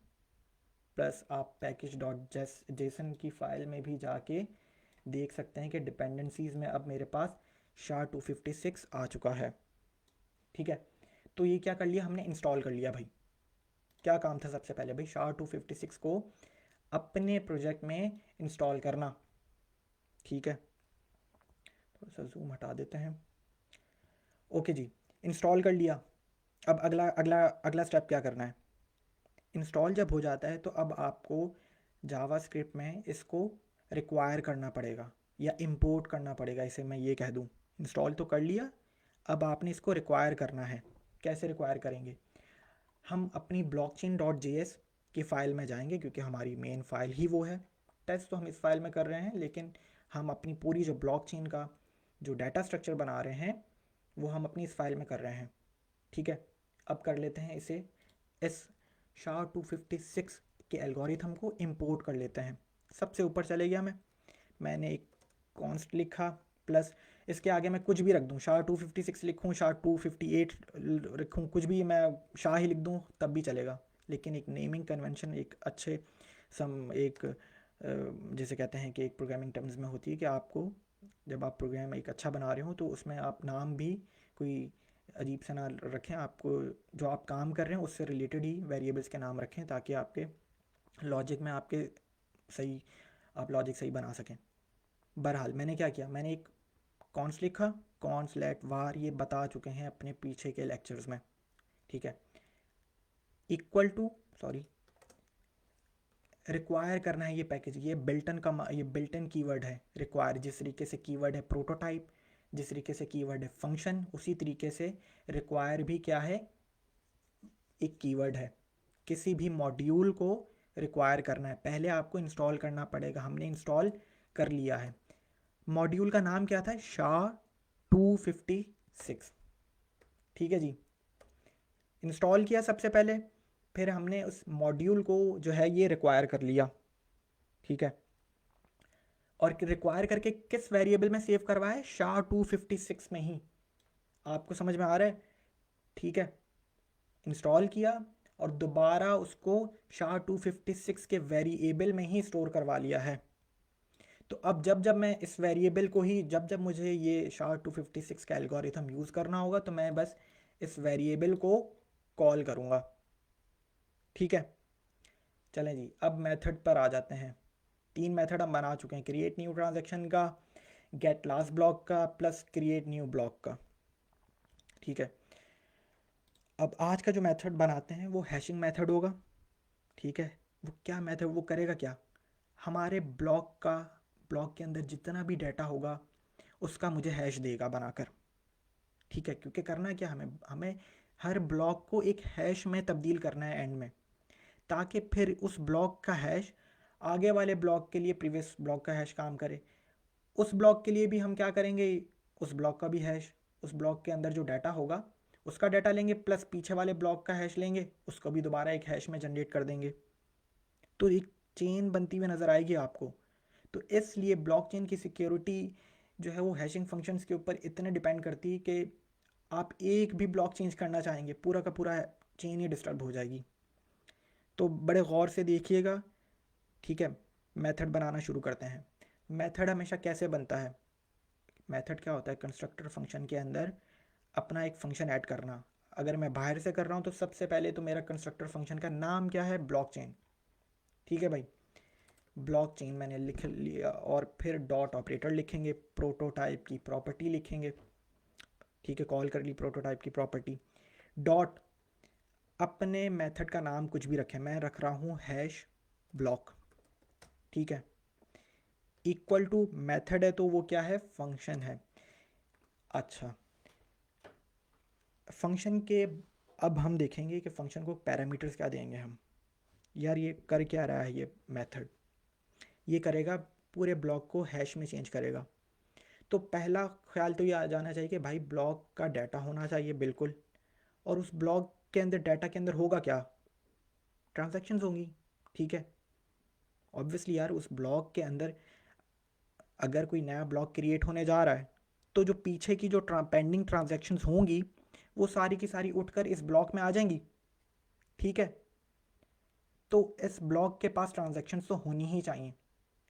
प्लस आप package.json की फ़ाइल में भी जाके देख सकते हैं कि डिपेंडेंसीज़ में अब मेरे पास SHA-256 आ चुका है, ठीक है। तो ये क्या कर लिया हमने, इंस्टॉल कर लिया भाई। क्या काम था सबसे पहले भाई, SHA-256 को अपने प्रोजेक्ट में इंस्टॉल करना, ठीक है। थोड़ा सा जूम हटा देते हैं। ओके जी, इंस्टॉल कर लिया। अब अगला अगला अगला स्टेप क्या करना है, इंस्टॉल जब हो जाता है तो अब आपको जावास्क्रिप्ट में इसको रिक्वायर करना पड़ेगा या इंपोर्ट करना पड़ेगा, इसे मैं ये कह दूँ। इंस्टॉल तो कर लिया, अब आपने इसको रिक्वायर करना है। कैसे रिक्वायर करेंगे, हम अपनी blockchain.js की फ़ाइल में जाएंगे, क्योंकि हमारी मेन फ़ाइल ही वो है। टेस्ट तो हम इस फाइल में कर रहे हैं, लेकिन हम अपनी पूरी जो ब्लॉकचेन का जो डाटा स्ट्रक्चर बना रहे हैं वो हम अपनी इस फाइल में कर रहे हैं, ठीक है। अब कर लेते हैं इसे, इस SHA-256 के एल्गोरिथम को इंपोर्ट कर लेते हैं। सबसे ऊपर चले गया मैंने एक कॉन्स्ट लिखा, प्लस इसके आगे मैं कुछ भी रख दूँ, SHA-256 लिखूँ, SHA-258 रखूँ, कुछ भी मैं शाह ही लिख दूँ तब भी चलेगा। लेकिन एक नेमिंग कन्वेंशन एक अच्छे एक जैसे कहते हैं कि एक प्रोग्रामिंग टर्म्स में होती है कि आपको जब आप प्रोग्राम एक अच्छा बना रहे हो तो उसमें आप नाम भी कोई अजीब सा ना रखें, आपको जो आप काम कर रहे हैं उससे रिलेटेड ही वेरिएबल्स के नाम रखें, ताकि आपके लॉजिक में आपके सही आप लॉजिक सही बना सकें। बहरहाल मैंने क्या किया, मैंने एक कॉन्स लिखा, कॉन्स लेट वार, ये बता चुके हैं अपने पीछे के लेक्चर्स में, ठीक है। इक्वल टू सॉरी रिक्वायर करना है ये पैकेज, ये बिल्ट इन कीवर्ड है रिक्वायर। जिस तरीके से कीवर्ड है प्रोटोटाइप, जिस तरीके से कीवर्ड है फंक्शन, उसी तरीके से रिक्वायर भी क्या है, एक कीवर्ड है। किसी भी मॉड्यूल को रिक्वायर करना है, पहले आपको इंस्टॉल करना पड़ेगा। हमने इंस्टॉल कर लिया है। मॉड्यूल का नाम क्या था, SHA-256, ठीक है जी। इंस्टॉल किया सबसे पहले, फिर हमने उस मॉड्यूल को जो है ये रिक्वायर कर लिया, ठीक है। और रिक्वायर करके किस वेरिएबल में सेव करवाया है, SHA-256 में ही। आपको समझ में आ रहा है, ठीक है। इंस्टॉल किया और दोबारा उसको SHA-256 के वेरिएबल में ही स्टोर करवा लिया है। तो अब जब जब मैं इस वेरिएबल को ही, जब जब मुझे ये SHA-256 का एल्गोरिथम यूज़ करना होगा तो मैं बस इस वेरिएबल को कॉल करूँगा, ठीक है। चलें जी, अब मेथड पर आ जाते हैं। 3 मेथड हम बना चुके हैं, क्रिएट न्यू ट्रांजैक्शन का, गेट लास्ट ब्लॉक का, प्लस क्रिएट न्यू ब्लॉक का, ठीक है। अब आज का जो मेथड बनाते हैं वो हैशिंग मेथड होगा, ठीक है। वो क्या मेथड, वो करेगा क्या, हमारे ब्लॉक के अंदर जितना भी डाटा होगा उसका मुझे हैश देगा बनाकर, ठीक है। क्योंकि करना क्या, हमें हर ब्लॉक को एक हैश में तब्दील करना है एंड में, ताकि फिर उस ब्लॉक का हैश आगे वाले ब्लॉक के लिए प्रीवियस ब्लॉक का हैश काम करे। उस ब्लॉक के लिए भी हम क्या करेंगे, उस ब्लॉक का भी हैश, उस ब्लॉक के अंदर जो डाटा होगा उसका डाटा लेंगे, प्लस पीछे वाले ब्लॉक का हैश लेंगे, उसको भी दोबारा एक हैश में जनरेट कर देंगे। तो एक चेन बनती हुई नज़र आएगी आपको। तो इसलिए ब्लॉकचेन की सिक्योरिटी जो है वो हैशिंग फंक्शंस के ऊपर इतने डिपेंड करती है कि आप एक भी ब्लॉक चेंज करना चाहेंगे पूरा का पूरा चेन ही डिस्टर्ब हो जाएगी। तो बड़े गौर से देखिएगा, ठीक है। मेथड बनाना शुरू करते हैं। मेथड हमेशा कैसे बनता है, मेथड क्या होता है, कंस्ट्रक्टर फंक्शन के अंदर अपना एक फंक्शन ऐड करना। अगर मैं बाहर से कर रहा हूँ तो सबसे पहले तो मेरा कंस्ट्रक्टर फंक्शन का नाम क्या है, ब्लॉकचेन, ठीक है भाई। ब्लॉकचेन मैंने लिख लिया और फिर डॉट ऑपरेटर लिखेंगे, प्रोटोटाइप की प्रॉपर्टी लिखेंगे, ठीक है, कॉल कर ली प्रोटोटाइप की प्रॉपर्टी। डॉट अपने मेथड का नाम कुछ भी रखें, मैं रख रहा हूँ हैश ब्लॉक, ठीक है। इक्वल टू मेथड है तो वो क्या है, फंक्शन है। अच्छा, फंक्शन के अब हम देखेंगे कि फंक्शन को पैरामीटर्स क्या देंगे हम। यार ये कर क्या रहा है ये मेथड, ये करेगा पूरे ब्लॉक को हैश में चेंज करेगा। तो पहला ख्याल तो ये आ जाना चाहिए कि भाई ब्लॉक का डाटा होना चाहिए बिल्कुल, और उस ब्लॉक के अंदर डाटा के अंदर होगा क्या, ट्रांजैक्शंस होंगी, ठीक है। ऑब्वियसली यार उस ब्लॉक के अंदर अगर कोई नया ब्लॉक क्रिएट होने जा रहा है तो जो पीछे की जो पेंडिंग ट्रांजैक्शंस होंगी वो सारी की सारी उठकर इस ब्लॉक में आ जाएंगी, ठीक है। तो इस ब्लॉक के पास ट्रांजैक्शंस तो होनी ही चाहिए,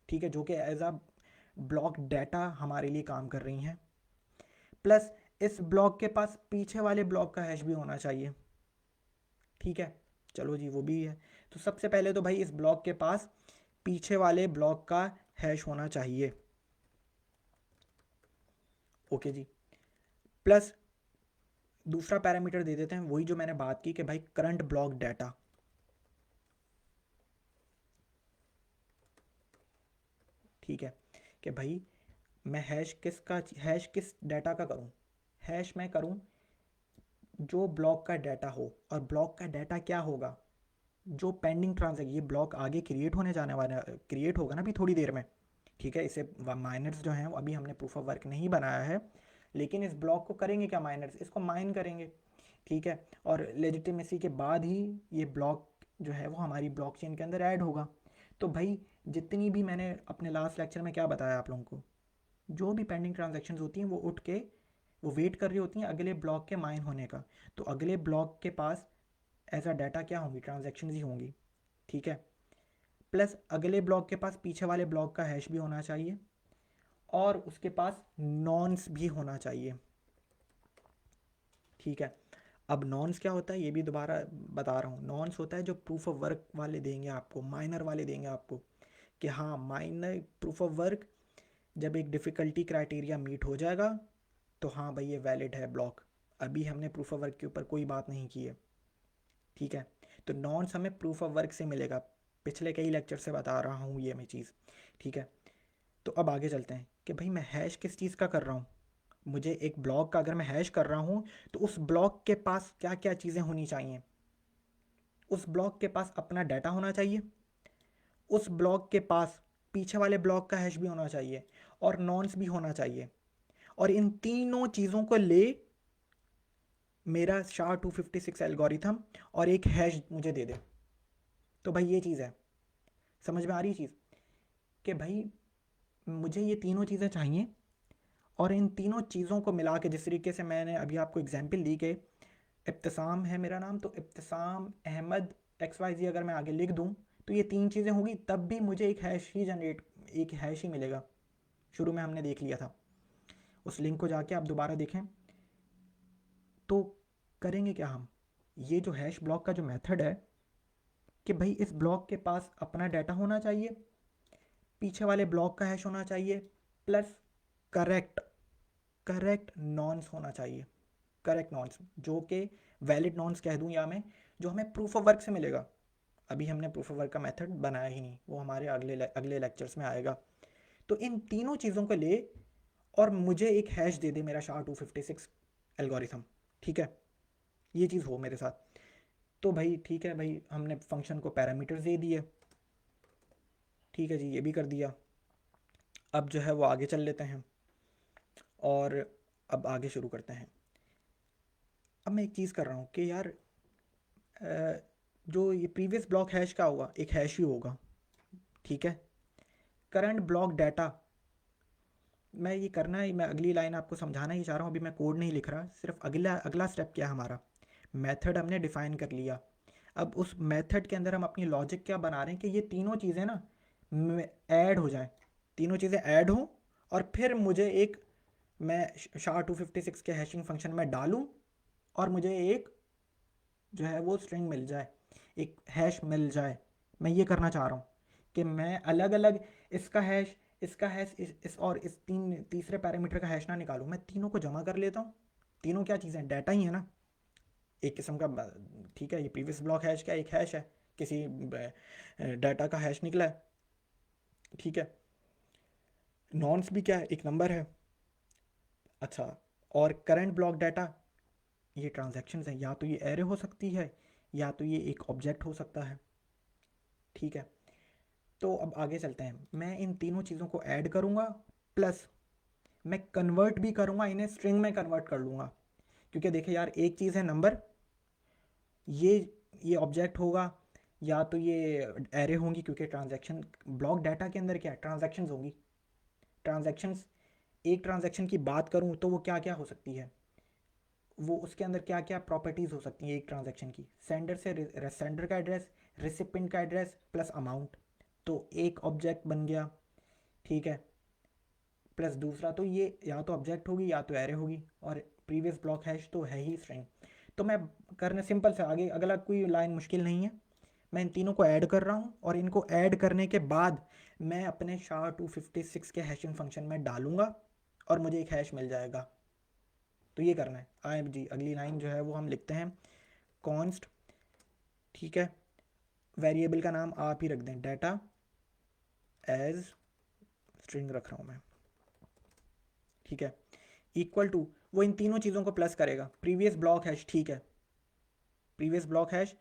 ठीक है, जो कि एज अ ब्लॉक डाटा हमारे लिए काम कर रही हैं। प्लस इस ब्लॉक के पास पीछे वाले ब्लॉक का हैश भी होना चाहिए, ठीक है। चलो जी वो भी है। तो सबसे पहले तो भाई इस ब्लॉक के पास पीछे वाले ब्लॉक का हैश होना चाहिए, ओके जी। प्लस दूसरा पैरामीटर दे देते हैं, वही जो मैंने बात की कि भाई करंट ब्लॉक डाटा, ठीक है, कि भाई मैं हैश किस डाटा का करूं, हैश मैं करूं जो ब्लॉक का डाटा हो। और ब्लॉक का डाटा क्या होगा, जो पेंडिंग ट्रांजैक्शन, ये ब्लॉक आगे क्रिएट होने जाने वाला, क्रिएट होगा ना अभी थोड़ी देर में, ठीक है। इसे माइनर्स जो हैं अभी हमने प्रूफ ऑफ वर्क नहीं बनाया है, लेकिन इस ब्लॉक को करेंगे क्या, माइनर्स इसको माइन करेंगे, ठीक है। और लेजिटिमेसी के बाद ही ये ब्लॉक जो है वो हमारी ब्लॉकचेन के अंदर ऐड होगा। तो भाई जितनी भी मैंने अपने लास्ट लेक्चर में क्या बताया आप लोगों को, जो भी पेंडिंग ट्रांजैक्शंस होती हैं वो उठ के वो वेट कर रही होती हैं अगले ब्लॉक के माइन होने का। तो अगले ब्लॉक के पास ऐसा डाटा क्या होंगी, ट्रांजैक्शंस ही होंगी, ठीक है। प्लस अगले ब्लॉक के पास पीछे वाले ब्लॉक का हैश भी होना चाहिए, और उसके पास नॉन्स भी होना चाहिए, ठीक है। अब नॉन्स क्या होता है ये भी दोबारा बता रहा हूँ। नॉन्स होता है जो प्रूफ ऑफ वर्क वाले देंगे आपको, माइनर वाले देंगे आपको, कि हाँ माइनर प्रूफ ऑफ वर्क जब एक डिफ़िकल्टी क्राइटेरिया मीट हो जाएगा तो हाँ भाई ये वैलिड है ब्लॉक। अभी हमने प्रूफ ऑफ वर्क के ऊपर कोई बात नहीं की है, ठीक है। तो नॉन्स हमें प्रूफ ऑफ वर्क से मिलेगा, पिछले कई लेक्चर से बता रहा हूँ ये मैं चीज़, ठीक है। तो अब आगे चलते हैं कि भाई मैं हैश किस चीज़ का कर रहा हूँ। मुझे एक ब्लॉक का अगर मैं हैश कर रहा हूँ तो उस ब्लॉक के पास क्या क्या चीज़ें होनी चाहिए। उस ब्लॉक के पास अपना डाटा होना चाहिए, उस ब्लॉक के पास पीछे वाले ब्लॉक का हैश भी होना चाहिए, और नॉन्स भी होना चाहिए। और इन तीनों चीज़ों को ले मेरा SHA-256 एल्गोरिथम और एक हैश मुझे दे दे। तो भाई ये चीज़ है, समझ में आ रही चीज़, कि भाई मुझे ये तीनों चीज़ें चाहिए, और इन तीनों चीज़ों को मिला के जिस तरीके से मैंने अभी आपको एग्जांपल दी कि इब्तिसाम है मेरा नाम, तो इब्तिसाम अहमद XYZ अगर मैं आगे लिख दूँ तो ये तीन चीज़ें होंगी, तब भी मुझे एक हैश ही मिलेगा। शुरू में हमने देख लिया था, उस लिंक को जाके आप दोबारा देखें। तो करेंगे क्या हम, ये जो हैश ब्लॉक का जो मेथड है कि भाई इस ब्लॉक के पास अपना डाटा होना चाहिए, पीछे वाले ब्लॉक का हैश होना चाहिए, प्लस करेक्ट करेक्ट नॉन्स होना चाहिए, करेक्ट नॉन्स जो कि वैलिड नॉन्स कह दूं या मैं, जो हमें प्रूफ ऑफ वर्क से मिलेगा। अभी हमने प्रूफ ऑफ वर्क का मेथड बनाया ही नहीं, वो हमारे अगले लेक्चर्स में आएगा। तो इन तीनों चीज़ों को ले और मुझे एक हैश दे दे मेरा SHA-256 एल्गोरिथम, ठीक है, ये चीज़ हो मेरे साथ। तो भाई ठीक है भाई, हमने फंक्शन को पैरामीटर्स दे दिए, ठीक है जी, ये भी कर दिया। अब जो है वो आगे चल लेते हैं और अब आगे शुरू करते हैं। अब मैं एक चीज़ कर रहा हूँ कि यार जो ये प्रीवियस ब्लॉक हैश का होगा एक हैश ही होगा, ठीक है। करंट ब्लॉक डाटा, मैं ये करना है, मैं अगली लाइन आपको समझाना ही चाह रहा हूँ, अभी मैं कोड नहीं लिख रहा, सिर्फ अगला अगला स्टेप क्या है हमारा, मेथड हमने डिफ़ाइन कर लिया। अब उस मेथड के अंदर हम अपनी लॉजिक क्या बना रहे हैं कि ये तीनों चीज़ें ना ऐड हो जाएं, तीनों चीज़ें ऐड हों, और फिर मुझे एक मैं SHA-256 के हैशिंग फंक्शन में डालूं और मुझे एक जो है वो स्ट्रिंग मिल जाए, एक हैश मिल जाए। मैं ये करना चाह रहा हूँ कि मैं अलग अलग इसका हैश इस और इस तीसरे पैरामीटर का हैश ना निकालूँ, मैं तीनों को जमा कर लेता हूँ, तीनों क्या चीज़ें, डाटा ही है ना, एक किस्म का। ठीक है, ये प्रीवियस ब्लॉक हैश क्या, एक हैश है, किसी डाटा का हैश निकला है। ठीक है, नॉन्स भी क्या है, एक नंबर है। अच्छा, और करंट ब्लॉक डाटा, ये ट्रांजैक्शंस हैं, या तो ये एरे हो सकती है या तो ये एक ऑब्जेक्ट हो सकता है। ठीक है, तो अब आगे चलते हैं। मैं इन तीनों चीज़ों को ऐड करूँगा, प्लस मैं कन्वर्ट भी करूँगा, इन्हें स्ट्रिंग में कन्वर्ट कर लूँगा। क्योंकि देखिए यार, एक चीज़ है नंबर, ये ये ऑब्जेक्ट होगा, या तो ये एरे होंगी, क्योंकि ट्रांजैक्शन ब्लॉक डाटा के अंदर क्या है, ट्रांजैक्शंस होंगी। ट्रांजैक्शंस, एक ट्रांजैक्शन की बात करूँ तो वो क्या क्या हो सकती है, वो उसके अंदर क्या क्या प्रॉपर्टीज़ हो सकती हैं एक ट्रांजैक्शन की। सेंडर से सेंडर का एड्रेस, रिसिपेंट का एड्रेस प्लस अमाउंट, तो एक ऑब्जेक्ट बन गया। ठीक है, प्लस दूसरा, तो ये या तो ऑब्जेक्ट होगी या तो एरे होगी, और प्रीवियस ब्लॉक हैश तो है ही स्ट्रिंग। तो मैं करने सिंपल से आगे, अगला कोई लाइन मुश्किल नहीं है। मैं इन तीनों को ऐड कर रहा हूँ, और इनको ऐड करने के बाद मैं अपने SHA-256 के हैशिंग फंक्शन में डालूंगा और मुझे एक हैश मिल जाएगा। तो ये करना है। आए जी, अगली लाइन जो है वो हम लिखते हैं कॉन्स्ट। ठीक है, वेरिएबल का नाम आप ही रख दें, डाटा एज स्ट्रिंग रख रहा हूँ मैं। ठीक है, इक्वल टू, वो इन तीनों चीज़ों को प्लस करेगा, प्रीवियस ब्लॉक हैश। ठीक है, प्रीवियस ब्लॉक हैश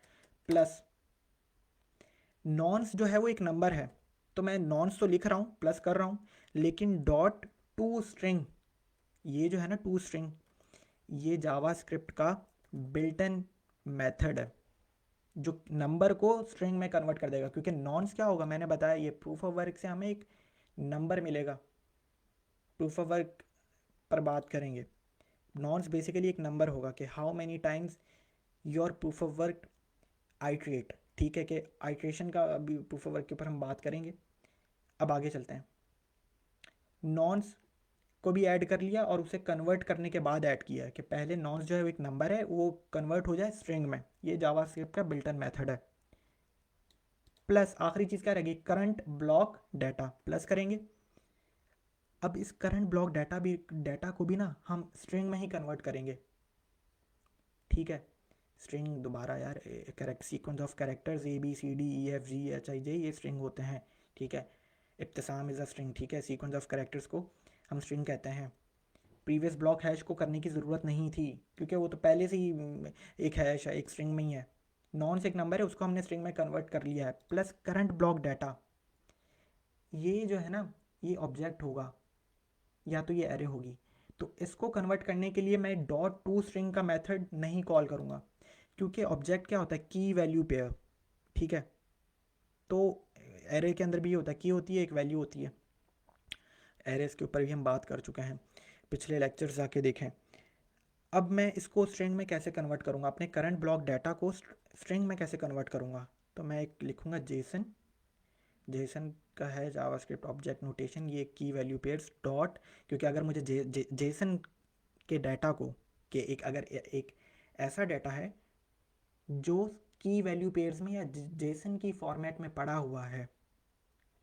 प्लस नॉन्स जो है वो एक नंबर है, तो मैं नॉन्स तो लिख रहा हूँ, प्लस कर रहा हूँ, लेकिन डॉट टू स्ट्रिंग, ये जो है ना टू स्ट्रिंग, ये जावास्क्रिप्ट का बिल्ट इन मेथड है जो नंबर को स्ट्रिंग में कन्वर्ट कर देगा। क्योंकि नॉन्स क्या होगा, मैंने बताया, ये प्रूफ ऑफ वर्क से हमें एक नंबर मिलेगा। प्रूफ ऑफ वर्क पर बात करेंगे, नॉन्स बेसिकली एक नंबर होगा कि how many times your proof of work iterate. ठीक है, कि आइट्रेशन का अभी प्रूफ ऑफ वर्क के ऊपर हम बात करेंगे। अब आगे चलते हैं। नॉन्स को भी ऐड कर लिया, और उसे कन्वर्ट करने के बाद ऐड किया है कि पहले नॉन्स जो है वो एक नंबर है, वो कन्वर्ट हो जाए स्ट्रिंग में। ये जावास्क्रिप्ट का बिल्ट इन मेथड है। प्लस आखिरी चीज़ क्या रहेगी, करंट ब्लॉक डाटा, प्लस करेंगे। अब इस करंट ब्लॉक डाटा को भी ना हम स्ट्रिंग में ही कन्वर्ट करेंगे। ठीक है, स्ट्रिंग दोबारा यार, correct sequence of characters ABCDEFGHIJ, ये स्ट्रिंग होते हैं। ठीक है, इब्तिसाम इज़ अ स्ट्रिंग। ठीक है, सीक्वेंस ऑफ कैरेक्टर्स को हम स्ट्रिंग कहते हैं। प्रीवियस ब्लॉक हैश को करने की ज़रूरत नहीं थी, क्योंकि वो तो पहले से ही एक हैश है, एक स्ट्रिंग में ही है। नॉन से एक नंबर है, उसको हमने स्ट्रिंग में कन्वर्ट कर लिया है। प्लस करंट ब्लॉक डाटा, ये जो है ना, ये ऑब्जेक्ट होगा या तो ये एरे होगी। तो इसको कन्वर्ट करने के लिए मैं डॉट टू स्ट्रिंग का मेथड नहीं कॉल करूँगा, क्योंकि ऑब्जेक्ट क्या होता है, की वैल्यू पेयर। ठीक है, तो एरे के अंदर भी ये होता है, की होती है, एक वैल्यू होती है। एरेस के ऊपर भी हम बात कर चुके हैं, पिछले लेक्चर्स जाके देखें। अब मैं इसको स्ट्रिंग में कैसे कन्वर्ट करूँगा, अपने करंट ब्लॉक डाटा को स्ट्रिंग में कैसे कन्वर्ट करूँगा। तो मैं एक लिखूँगा जेसन। जेसन का है जावास्क्रिप्ट ऑब्जेक्ट नोटेशन, ये की वैल्यू पेयर्स डॉट, क्योंकि अगर मुझे जेसन के डाटा को, कि एक अगर एक ऐसा डाटा है जो की वैल्यू पेयर्स में या जेसन की फॉर्मेट में पड़ा हुआ है।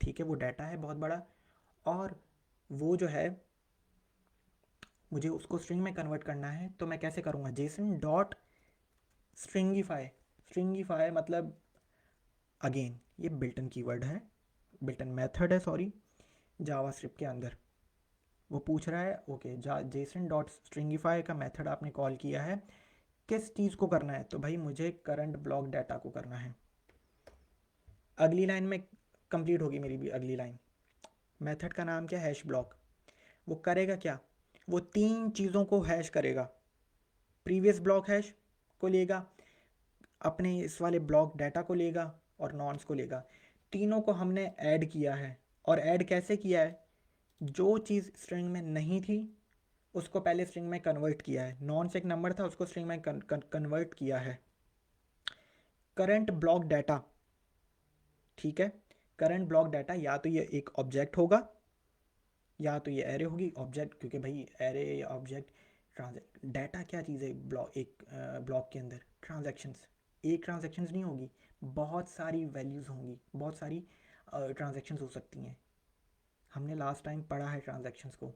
ठीक है, वो डाटा है बहुत बड़ा, और वो जो है मुझे उसको स्ट्रिंग में कन्वर्ट करना है। तो मैं कैसे करूँगा, जेसन डॉट स्ट्रिंगिफाई। स्ट्रिंगिफाई मतलब, अगेन ये बिल्टन कीवर्ड है, बिल्टन मेथड है, सॉरी, जावास्क्रिप्ट के अंदर। वो पूछ रहा है, ओके, जेसन डॉट स्ट्रिंगिफाई का मेथड आपने कॉल किया है, किस चीज़ को करना है, तो भाई मुझे करंट ब्लॉक डाटा को करना है। अगली लाइन में कंप्लीट होगी मेरी भी अगली लाइन। मेथड का नाम क्या है, हैश ब्लॉक। वो करेगा क्या, वो तीन चीज़ों को हैश करेगा। प्रीवियस ब्लॉक हैश को लेगा, अपने इस वाले ब्लॉक डाटा को लेगा, और नॉन्स को लेगा। तीनों को हमने ऐड किया है, और ऐड कैसे किया है, जो चीज़ स्ट्रिंग में नहीं थी उसको पहले स्ट्रिंग में कन्वर्ट किया है। नॉन से एक नंबर था, उसको स्ट्रिंग में कन्वर्ट किया है। करंट ब्लॉक डाटा, ठीक है, करंट ब्लॉक डाटा या तो ये एक ऑब्जेक्ट होगा या तो ये एरे होगी। ऑब्जेक्ट, क्योंकि भाई एरे या ऑब्जेक्ट, ट्रांजेक्ट डाटा क्या चीज़ है, ब्लॉक एक ब्लॉक के अंदर ट्रांजैक्शंस, एक ट्रांजैक्शंस नहीं होगी, बहुत सारी वैल्यूज़ होंगी, बहुत सारी ट्रांजैक्शंस हो सकती हैं। हमने लास्ट टाइम पढ़ा है ट्रांजैक्शंस को,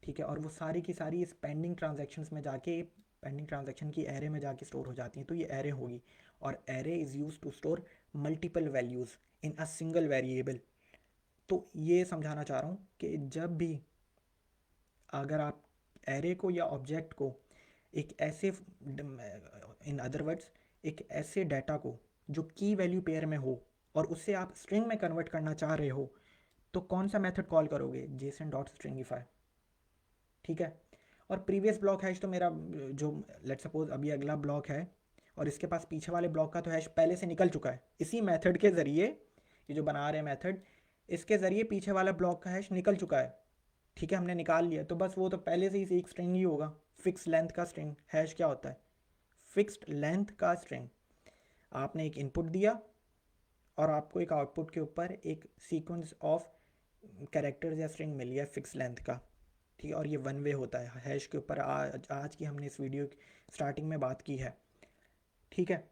ठीक है, और वो सारी की सारी इस पेंडिंग ट्रांजैक्शंस में जाके, पेंडिंग ट्रांजैक्शन की एरे में जाके स्टोर हो जाती हैं। तो ये एरे होगी, और array is use to store multiple values in a single variable. तो ये समझाना चाह रहा हूँ कि जब भी अगर आप एरे को या ऑब्जेक्ट को एक ऐसे, इन अदर वर्ड्स, एक ऐसे डाटा को जो की वैल्यू पेयर में हो और उससे आप स्ट्रिंग में कन्वर्ट करना चाह रहे हो, तो कौन सा मेथड कॉल करोगे? Jason dot stringify. ठीक है, और प्रीवियस ब्लॉक हैश तो मेरा जो, लेट सपोज अभी अगला ब्लॉक है और इसके पास पीछे वाले ब्लॉक का तो हैश पहले से निकल चुका है, इसी मेथड के ज़रिए, ये जो बना रहे हैं मेथड, इसके ज़रिए पीछे वाला ब्लॉक का हैश निकल चुका है। ठीक है, हमने निकाल लिया, तो बस वो तो पहले से ही एक स्ट्रिंग ही होगा, फिक्स लेंथ का स्ट्रिंग। हैश क्या होता है? फिक्स्ड लेंथ का स्ट्रिंग। आपने एक इनपुट दिया और आपको एक आउटपुट के ऊपर एक सीक्वेंस ऑफ कैरेक्टर्स या स्ट्रिंग मिल गया फिक्स लेंथ का। ठीक है, और ये वन वे होता है। हैश के ऊपर आज की हमने इस वीडियो स्टार्टिंग में बात की है। ठीक है,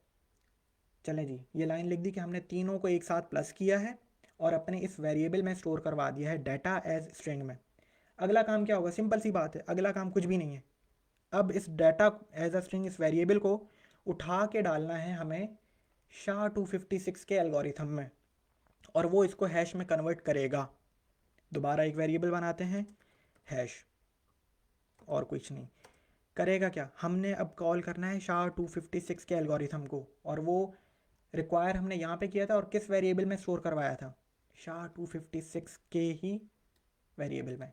चलें जी, ये लाइन लिख दी कि हमने तीनों को एक साथ प्लस किया है और अपने इस वेरिएबल में स्टोर करवा दिया है डाटा एज स्ट्रिंग में। अगला काम क्या होगा? सिंपल सी बात है, अगला काम कुछ भी नहीं है। अब इस डाटा एज अ स्ट्रिंग, इस वेरिएबल को उठा के डालना है हमें SHA-256 के एल्गोरिथम में, और वो इसको हैश में कन्वर्ट करेगा। दोबारा एक वेरिएबल बनाते हैं हैश, और कुछ नहीं करेगा। क्या हमने अब कॉल करना है SHA-256 के एल्गोरिथम को, और वो रिक्वायर हमने यहाँ पे किया था और किस वेरिएबल में स्टोर करवाया था? SHA-256 के ही वेरिएबल में।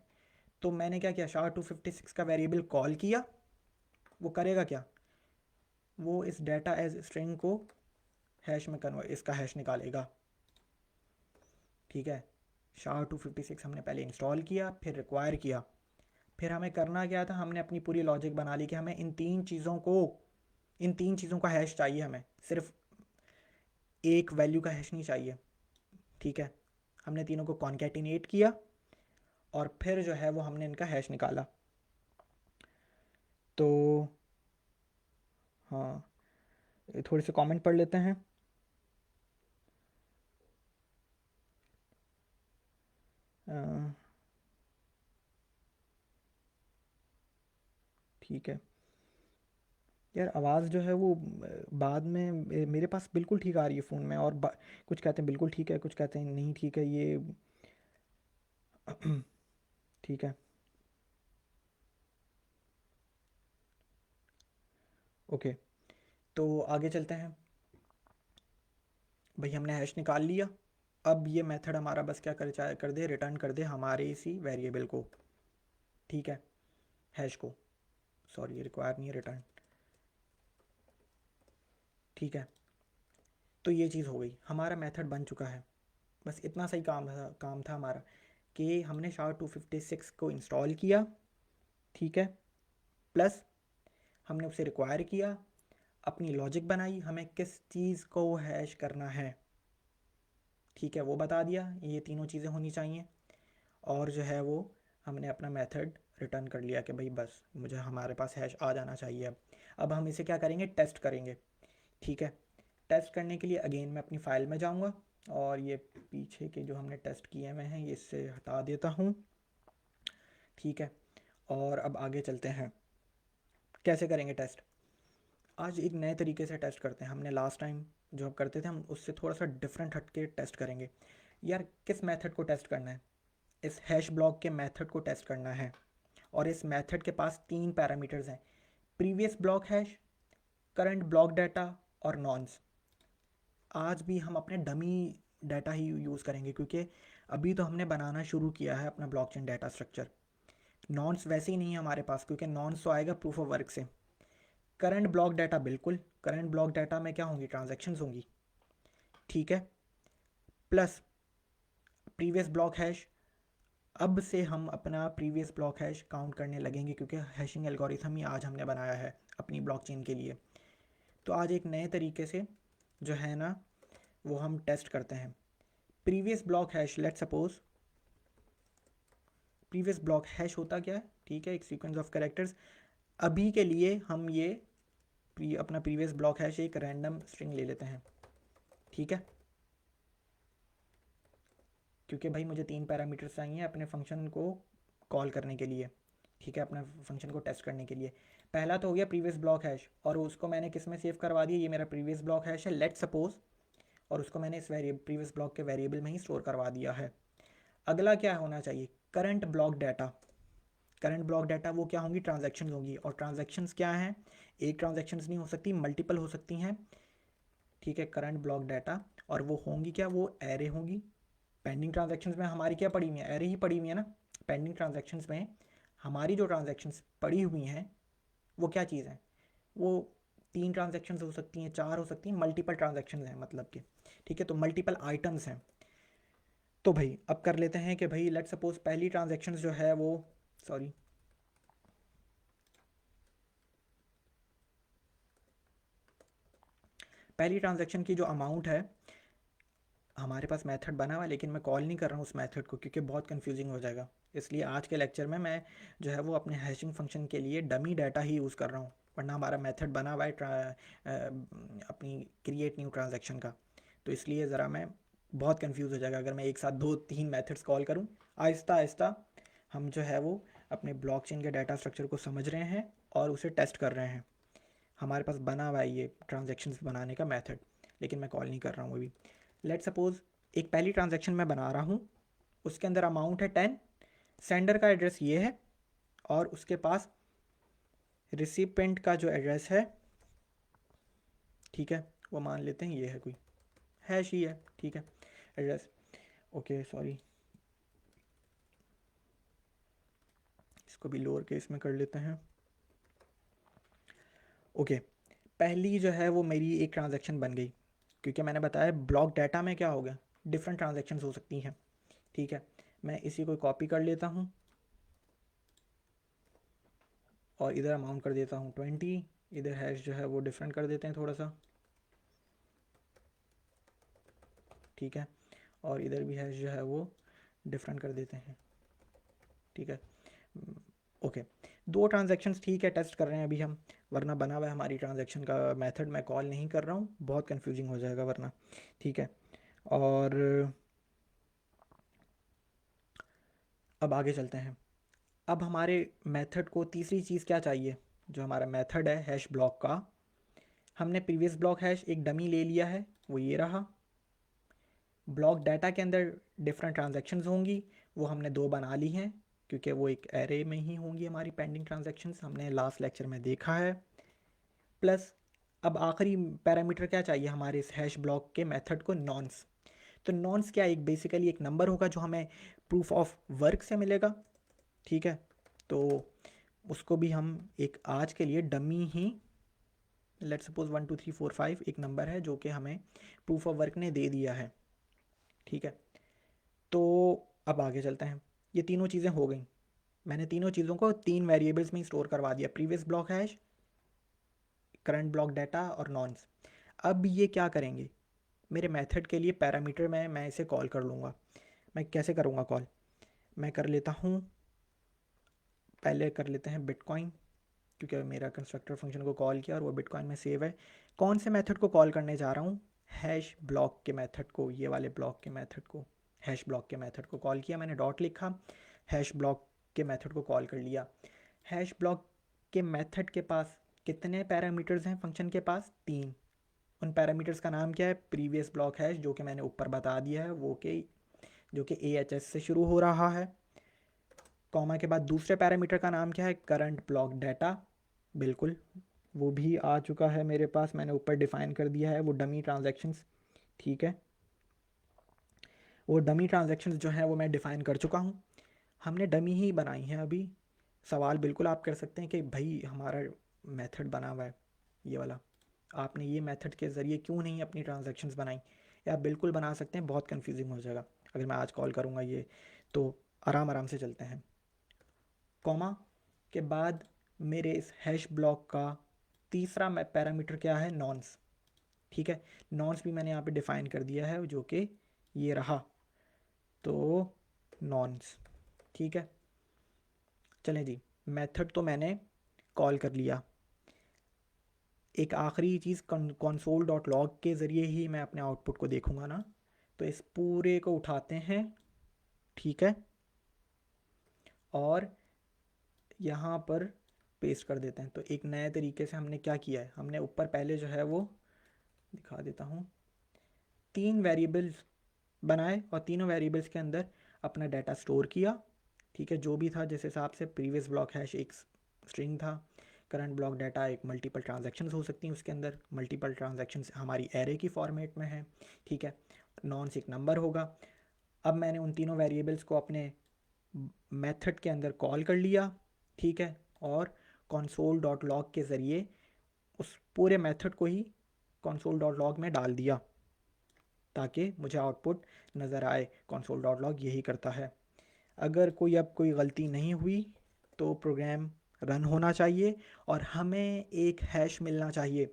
तो मैंने क्या किया? SHA-256 का वेरिएबल कॉल किया। वो करेगा क्या? वो इस डाटा एज स्ट्रिंग को हैश में कन्वर्ट, इसका हैश निकालेगा। ठीक है, SHA-256 हमने पहले इंस्टॉल किया, फिर रिक्वायर किया, फिर हमें करना क्या था? हमने अपनी पूरी लॉजिक बना ली कि हमें इन तीन चीज़ों का हैश चाहिए, हमें सिर्फ एक वैल्यू का हैश नहीं चाहिए। ठीक है, हमने तीनों को कॉन्कैटिनेट किया और फिर जो है वो हमने इनका हैश निकाला। तो हाँ, थोड़े से कमेंट पढ़ लेते हैं। ठीक है यार, आवाज़ जो है वो बाद में मेरे पास बिल्कुल ठीक आ रही है फ़ोन में, और कुछ कहते हैं बिल्कुल ठीक है, कुछ कहते हैं नहीं ठीक है, ये ठीक है, ओके। तो आगे चलते हैं भाई, हमने हैश निकाल लिया। अब ये मेथड हमारा बस क्या कर दे, रिटर्न कर दे हमारे इसी वेरिएबल को। ठीक है, हैश को, सॉरी ये रिक्वायर नहीं है रिटर्न। ठीक है, तो ये चीज़ हो गई, हमारा मेथड बन चुका है। बस इतना सही काम था हमारा कि हमने SHA-256 को इंस्टॉल किया। ठीक है, प्लस हमने उसे रिक्वायर किया, अपनी लॉजिक बनाई, हमें किस चीज़ को हैश करना है। ठीक है, वो बता दिया, ये तीनों चीज़ें होनी चाहिए, और जो है वो हमने अपना मेथड रिटर्न कर लिया कि भाई बस मुझे, हमारे पास हैश आ जाना चाहिए। अब हम इसे क्या करेंगे? टेस्ट करेंगे। ठीक है, टेस्ट करने के लिए अगेन मैं अपनी फ़ाइल में जाऊंगा और ये पीछे के जो हमने टेस्ट किए हुए हैं ये इससे हटा देता हूँ। ठीक है, और अब आगे चलते हैं, कैसे करेंगे टेस्ट? आज एक नए तरीके से टेस्ट करते हैं। हमने लास्ट टाइम जो हम करते थे, हम उससे थोड़ा सा डिफरेंट हट के टेस्ट करेंगे। यार किस मेथड को टेस्ट करना है? इस हैश ब्लॉक के मेथड को टेस्ट करना है, और इस मेथड के पास तीन पैरामीटर्स हैं: previous block hash, current block data और नॉन्स। आज भी हम अपने डमी डाटा ही यूज़ करेंगे, क्योंकि अभी तो हमने बनाना शुरू किया है अपना ब्लॉकचेन डाटा स्ट्रक्चर। नॉन्स वैसे ही नहीं है हमारे पास, क्योंकि नॉन्स तो आएगा प्रूफ ऑफ वर्क से। करंट ब्लॉक डाटा, बिल्कुल करंट ब्लॉक डाटा में क्या होंगी? ट्रांजेक्शन्स होंगी। ठीक है, प्लस प्रीवियस ब्लॉक हैश। अब से हम अपना प्रीवियस ब्लॉक हैश काउंट करने लगेंगे, क्योंकि हैशिंग एल्गोरिथम ही आज हमने बनाया है अपनी ब्लॉकचेन के लिए। तो आज एक नए तरीके से जो है ना वो हम टेस्ट करते हैं। Previous block hash, let suppose previous block hash होता क्या है? ठीक है, एक सीक्वेंस ऑफ कैरेक्टर्स। अभी के लिए हम ये अपना प्रीवियस ब्लॉक हैश एक रैंडम स्ट्रिंग ले लेते हैं। ठीक है, क्योंकि भाई मुझे तीन पैरामीटर्स चाहिए अपने फंक्शन को कॉल करने के लिए। ठीक है, अपने फंक्शन को टेस्ट करने के लिए। पहला तो हो गया प्रीवियस ब्लॉक हैश, और उसको मैंने किस में सेव करवा दिया, ये मेरा प्रीवियस ब्लॉक हैश है लेट सपोज, और उसको मैंने इस प्रीवियस ब्लॉक के वेरिएबल में ही स्टोर करवा दिया है। अगला क्या होना चाहिए, current block data. Current block data वो क्या होंगी, ट्रांजैक्शंस होंगी, और ट्रांजैक्शंस क्या हैं, एक ट्रांजैक्शंस नहीं हो सकती, मल्टीपल हो सकती हैं। ठीक है, करंट ब्लॉक डाटा, और वो होंगी क्या, वो एरे होंगी। पेंडिंग ट्रांजैक्शंस में हमारी क्या पड़ी हुई है, एरे ही पड़ी हुई है ना। पेंडिंग ट्रांजैक्शंस में हमारी जो ट्रांजैक्शंस पड़ी हुई हैं वो क्या चीज़ है, वो 3 ट्रांजैक्शंस हो सकती हैं, 4 हो सकती हैं, मल्टीपल ट्रांजैक्शंस हैं मतलब कि। ठीक है, तो मल्टीपल आइटम्स हैं। तो भाई अब कर लेते हैं कि भाई लेट सपोज पहली ट्रांजैक्शंस जो है वो, सॉरी, पहली ट्रांजैक्शन की जो अमाउंट है, हमारे पास मेथड बना हुआ है लेकिन मैं कॉल नहीं कर रहा हूँ उस मेथड को क्योंकि बहुत कंफ्यूजिंग हो जाएगा। इसलिए आज के लेक्चर में मैं जो है वो अपने हैशिंग फंक्शन के लिए डमी डाटा ही यूज़ कर रहा हूँ, वरना हमारा मेथड बना हुआ है अपनी क्रिएट न्यू ट्रांजैक्शन का। तो इसलिए ज़रा मैं बहुत कंफ्यूज हो जाएगा अगर मैं एक साथ 2-3 मेथड्स कॉल करूँ। आहिस्ता आहिस्ता हम जो है वो अपने ब्लॉकचेन के डाटा स्ट्रक्चर को समझ रहे हैं और उसे टेस्ट कर रहे हैं। हमारे पास बना हुआ है ये ट्रांजैक्शंस बनाने का मेथड, लेकिन मैं कॉल नहीं कर रहा हूँ अभी। लेट सपोज एक पहली ट्रांजैक्शन मैं बना रहा हूँ, उसके अंदर अमाउंट है 10, सेंडर का एड्रेस ये है, और उसके पास रिसिपेंट का जो एड्रेस है, ठीक है, वो मान लेते हैं ये है, कोई हैश ही है, ठीक है, एड्रेस। ओके सॉरी, इसको भी लोअर केस में कर लेते हैं। ओके, पहली जो है वो मेरी एक ट्रांजैक्शन बन गई, क्योंकि मैंने बताया ब्लॉक डाटा में क्या हो गया, डिफरेंट ट्रांजैक्शंस हो सकती हैं। ठीक है, मैं इसी को कॉपी कर लेता हूँ और इधर अमाउंट कर देता हूँ 20, इधर हैश जो है वो डिफरेंट कर देते हैं थोड़ा सा, ठीक है, और इधर भी हैश जो है वो डिफरेंट कर देते हैं, ठीक है। ओके, 2 ट्रांजैक्शंस ठीक है, टेस्ट कर रहे हैं अभी हम, वरना बना हुआ है हमारी ट्रांजैक्शन का मेथड, मैं कॉल नहीं कर रहा हूँ, बहुत कंफ्यूजिंग हो जाएगा वरना। ठीक है, और अब आगे चलते हैं। अब हमारे मेथड को तीसरी चीज़ क्या चाहिए, जो हमारा मेथड है हैश ब्लॉक का, हमने प्रीवियस ब्लॉक हैश एक डमी ले लिया है, वो ये रहा। ब्लॉक डाटा के अंदर डिफरेंट ट्रांजैक्शंस होंगी, वो हमने 2 बना ली हैं क्योंकि वो एक एरे में ही होंगी हमारी पेंडिंग ट्रांजैक्शंस, हमने लास्ट लेक्चर में देखा है। प्लस अब आखिरी पैरामीटर क्या चाहिए हमारे इस हैश ब्लॉक के मेथड को, नॉन्स। तो नॉन्स क्या, एक बेसिकली एक नंबर होगा जो हमें प्रूफ ऑफ वर्क से मिलेगा। ठीक है, तो उसको भी हम एक आज के लिए डमी ही, लेट सपोज 1 2 3 4 5 एक नंबर है जो कि हमें प्रूफ ऑफ वर्क ने दे दिया है। ठीक है, तो अब आगे चलते हैं। ये तीनों चीज़ें हो गई, मैंने तीनों चीज़ों को 3 वेरिएबल्स में ही स्टोर करवा दिया, previous block hash, current block data और नॉन्स। अब ये क्या करेंगे, मेरे मेथड के लिए पैरामीटर में मैं इसे कॉल कर लूँगा। मैं कैसे करूँगा कॉल, मैं कर लेता हूँ, पहले कर लेते हैं बिटकॉइन, क्योंकि मेरा कंस्ट्रक्टर फंक्शन को कॉल किया और वो बिटकॉइन में सेव है। कौन से मेथड को कॉल करने जा रहा हूँ, हैश ब्लॉक के मेथड को, ये वाले ब्लॉक के मेथड को, हैश ब्लॉक के मेथड को कॉल किया मैंने, डॉट लिखा, हैश ब्लॉक के मेथड को कॉल कर लिया। हैश ब्लॉक के मेथड के पास कितने पैरामीटर्स हैं फंक्शन के पास, 3। उन पैरामीटर्स का नाम क्या है, प्रीवियस ब्लॉक हैश जो कि मैंने ऊपर बता दिया है, वो कि जो कि AHS से शुरू हो रहा है, कॉमा के बाद दूसरे पैरामीटर का नाम क्या है, करंट ब्लॉक डाटा, बिल्कुल वो भी आ चुका है मेरे पास, मैंने ऊपर डिफाइन कर दिया है, वो डमी ट्रांजैक्शंस। ठीक है, वो डमी ट्रांजैक्शंस जो है वो मैं डिफ़ाइन कर चुका हूँ, हमने डमी ही बनाई हैं अभी। सवाल बिल्कुल आप कर सकते हैं कि भाई हमारा मेथड बना हुआ है ये वाला, आपने ये मेथड के ज़रिए क्यों नहीं अपनी ट्रांजैक्शंस बनाई, या बिल्कुल बना सकते हैं, बहुत कंफ्यूजिंग हो जाएगा अगर मैं आज कॉल करूँगा ये, तो आराम आराम से चलते हैं। कॉमा के बाद मेरे इस हैश ब्लॉक का तीसरा पैरामीटर क्या है, नॉन्स। ठीक है, नॉन्स भी मैंने यहाँ पे डिफ़ाइन कर दिया है जो कि ये रहा, तो नॉन्स। ठीक है, चलें जी, मेथड तो मैंने कॉल कर लिया। एक आखिरी चीज़, कंसोल डॉट लॉग के ज़रिए ही मैं अपने आउटपुट को देखूंगा ना, तो इस पूरे को उठाते हैं, ठीक है, और यहाँ पर पेस्ट कर देते हैं। तो एक नए तरीके से हमने क्या किया है, हमने ऊपर पहले जो है वो दिखा देता हूँ, 3 वेरिएबल्स बनाए और तीनों वेरिएबल्स के अंदर अपना डाटा स्टोर किया। ठीक है, जो भी था जिस हिसाब से, प्रीवियस ब्लॉक हैश एक स्ट्रिंग था, करंट ब्लॉक डाटा एक मल्टीपल ट्रांजैक्शंस हो सकती हैं उसके अंदर, मल्टीपल ट्रांजैक्शंस हमारी एरे की फॉर्मेट में है। ठीक है, नॉन्स एक नंबर होगा। अब मैंने उन तीनों वेरिएबल्स को अपने मेथड के अंदर कॉल कर लिया। ठीक है, और console.log के ज़रिए उस पूरे मेथड को ही console.log में डाल दिया ताकि मुझे आउटपुट नज़र आए। console.log यही करता है। अगर कोई अब कोई गलती नहीं हुई तो प्रोग्राम रन होना चाहिए और हमें एक हैश मिलना चाहिए,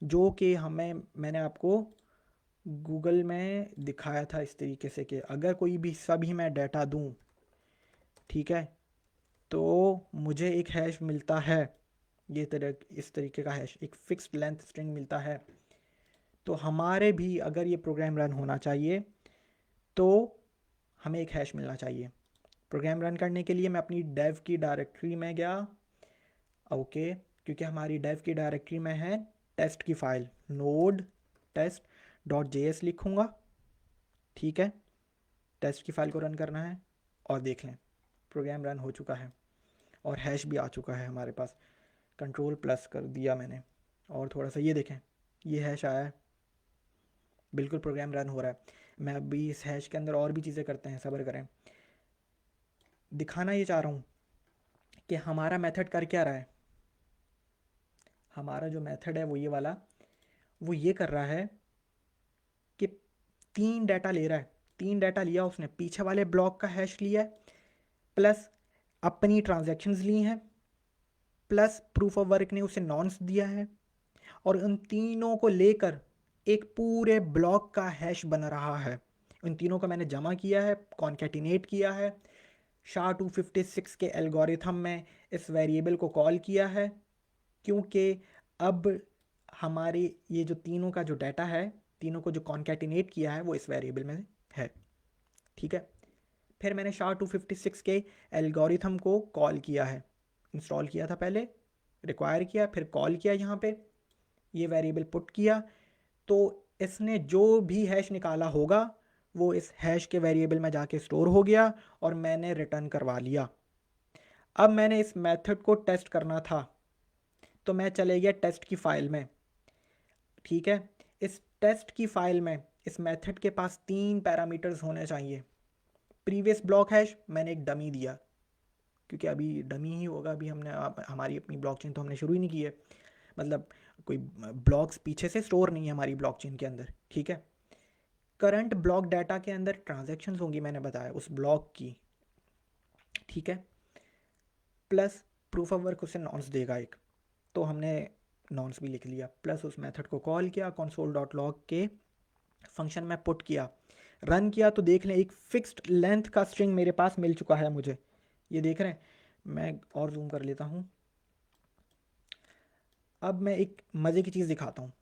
जो कि मैंने आपको गूगल में दिखाया था इस तरीके से कि अगर कोई भी सभी मैं डाटा दूं, ठीक है, तो मुझे एक हैश मिलता है, इस तरीके का हैश, एक फिक्स्ड लेंथ स्ट्रिंग मिलता है। तो हमारे भी अगर ये प्रोग्राम रन होना चाहिए तो हमें एक हैश मिलना चाहिए। प्रोग्राम रन करने के लिए मैं अपनी डेव की डायरेक्टरी में गया। ओके, क्योंकि हमारी डेव की डायरेक्टरी में है टेस्ट की file, node test dot JS लिखूँगा। ठीक है, टेस्ट की फाइल को रन करना है और देख लें प्रोग्राम रन हो चुका है और हैश भी आ चुका है हमारे पास। कंट्रोल+ कर दिया मैंने और थोड़ा सा ये देखें, ये हैश आया है, बिल्कुल प्रोग्राम रन हो रहा है। मैं अभी इस हैश के अंदर और भी चीज़ें करते हैं, सब्र करें। दिखाना ये चाह रहा हूँ कि हमारा मेथड कर क्या रहा है। हमारा जो मेथड है वो ये वाला, वो ये कर रहा है कि 3 डाटा ले रहा है। 3 डाटा लिया उसने, पीछे वाले ब्लॉक का हैश लिया है, प्लस अपनी ट्रांजैक्शंस ली हैं, प्लस प्रूफ ऑफ वर्क ने उसे नॉन्स दिया है, और उन तीनों को लेकर एक पूरे ब्लॉक का हैश बन रहा है। उन तीनों को मैंने जमा किया है, कॉन्केटिनेट किया है, SHA-256 के एल्गोरिथम में इस वेरिएबल को कॉल किया है, क्योंकि अब हमारे ये जो तीनों का जो डाटा है, तीनों को जो कॉन्केटिनेट किया है वो इस वेरिएबल में है। ठीक है, फिर मैंने SHA-256 के एल्गोरिथम को कॉल किया है, इंस्टॉल किया था पहले, रिक्वायर किया, फिर कॉल किया, यहाँ पे ये वेरिएबल पुट किया, तो इसने जो भी हैश निकाला होगा वो इस हैश के वेरिएबल में जाके स्टोर हो गया और मैंने रिटर्न करवा लिया। अब मैंने इस मेथड को टेस्ट करना था तो मैं चले गया टेस्ट की फाइल में। ठीक है, इस टेस्ट की फाइल में इस मेथड के पास 3 पैरामीटर्स होने चाहिए। प्रीवियस ब्लॉक हैश मैंने एक डमी दिया, क्योंकि अभी डमी ही होगा, अभी हमारी अपनी ब्लॉकचेन तो हमने शुरू ही नहीं की है, मतलब कोई ब्लॉक्स पीछे से स्टोर नहीं है हमारी ब्लॉकचेन के अंदर। ठीक है, करंट ब्लॉक डाटा के अंदर ट्रांजैक्शंस होंगी, मैंने बताया उस ब्लॉक की। ठीक है, प्लस प्रूफ ऑफ वर्क उसे नॉन्स देगा एक, तो हमने नॉन्स भी लिख लिया, प्लस उस मेथड को कॉल किया, console.log के फंक्शन में पुट किया, रन किया, तो देख लें एक फिक्स्ड लेंथ का स्ट्रिंग मेरे पास मिल चुका है मुझे। ये देख रहे हैं, मैं और जूम कर लेता हूँ। अब मैं एक मज़े की चीज़ दिखाता हूँ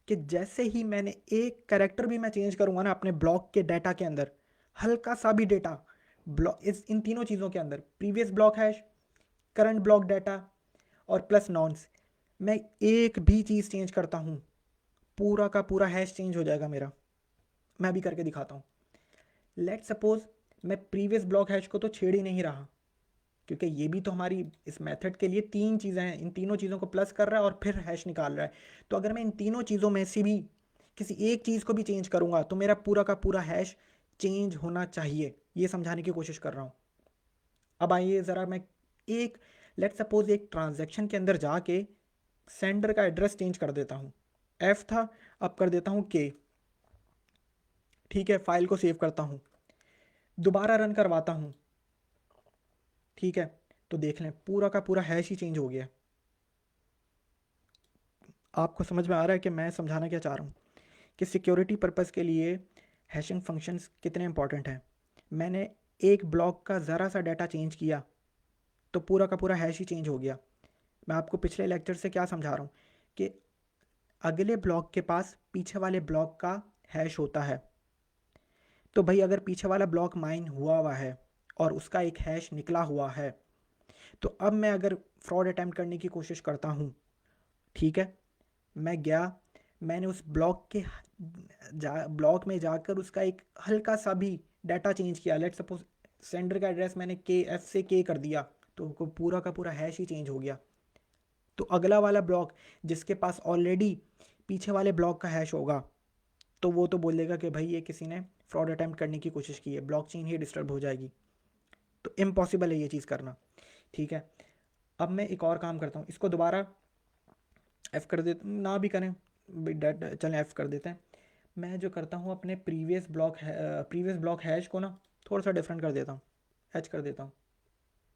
कि जैसे ही मैंने एक कैरेक्टर भी मैं चेंज करूँगा ना अपने ब्लॉक के डाटा के अंदर, हल्का सा भी डाटा ब्लॉक इन तीनों चीज़ों के अंदर, previous block hash, current block data और प्लस नॉन्स, मैं एक भी चीज़ चेंज करता हूँ पूरा का पूरा हैश चेंज हो जाएगा मेरा। मैं अभी करके दिखाता हूँ। लेट सपोज मैं प्रीवियस ब्लॉक हैश को तो छेड़ ही नहीं रहा, क्योंकि ये भी तो हमारी इस मेथड के लिए 3 चीज़ें हैं, इन तीनों चीज़ों को प्लस कर रहा है और फिर हैश निकाल रहा है। तो अगर मैं इन तीनों चीज़ों में से भी किसी एक चीज़ को भी चेंज करूँगा तो मेरा पूरा का पूरा हैश चेंज होना चाहिए, ये समझाने की कोशिश कर रहा हूँ। अब आइए ज़रा मैं एक लेट सपोज एक ट्रांजैक्शन के अंदर जाके सेंडर का एड्रेस चेंज कर देता हूँ, F था अब कर देता हूँ K। ठीक है, फाइल को सेव करता हूँ, दोबारा रन करवाता हूँ। ठीक है, तो देख लें पूरा का पूरा हैश ही चेंज हो गया। आपको समझ में आ रहा है कि मैं समझाना क्या चाह रहा हूँ, कि सिक्योरिटी पर्पज़ के लिए हैशिंग फंक्शंस कितने इंपॉर्टेंट हैं। मैंने एक ब्लॉक का ज़रा सा डाटा चेंज किया तो पूरा का पूरा हैश ही चेंज हो गया। मैं आपको पिछले लेक्चर से क्या समझा रहा हूँ कि अगले ब्लॉक के पास पीछे वाले ब्लॉक का हैश होता है। तो भाई अगर पीछे वाला ब्लॉक माइन हुआ है और उसका एक हैश निकला हुआ है, तो अब मैं अगर फ्रॉड अटैम्प्ट करने की कोशिश करता हूँ, ठीक है, मैं गया, मैंने उस ब्लॉक में जाकर उसका एक हल्का सा भी डाटा चेंज किया, लेट सपोज सेंडर का एड्रेस मैंने के एफ से के कर दिया, तो पूरा का पूरा हैश ही चेंज हो गया। तो अगला वाला ब्लॉक जिसके पास ऑलरेडी पीछे वाले ब्लॉक का हैश होगा, तो वो तो बोलेगा कि भाई ये किसी ने फ्रॉड अटैम्प्ट करने की कोशिश की है, ब्लॉकचेन ही डिस्टर्ब हो जाएगी। तो इम्पॉसिबल है ये चीज़ करना, ठीक है। अब मैं एक और काम करता हूँ, इसको दोबारा एफ़ कर देते, ना भी करें चलें एफ़ कर देते हैं। मैं जो करता हूँ अपने प्रीवियस ब्लॉक हैश को ना थोड़ा सा डिफरेंट कर देता हूँ, एच कर देता हूँ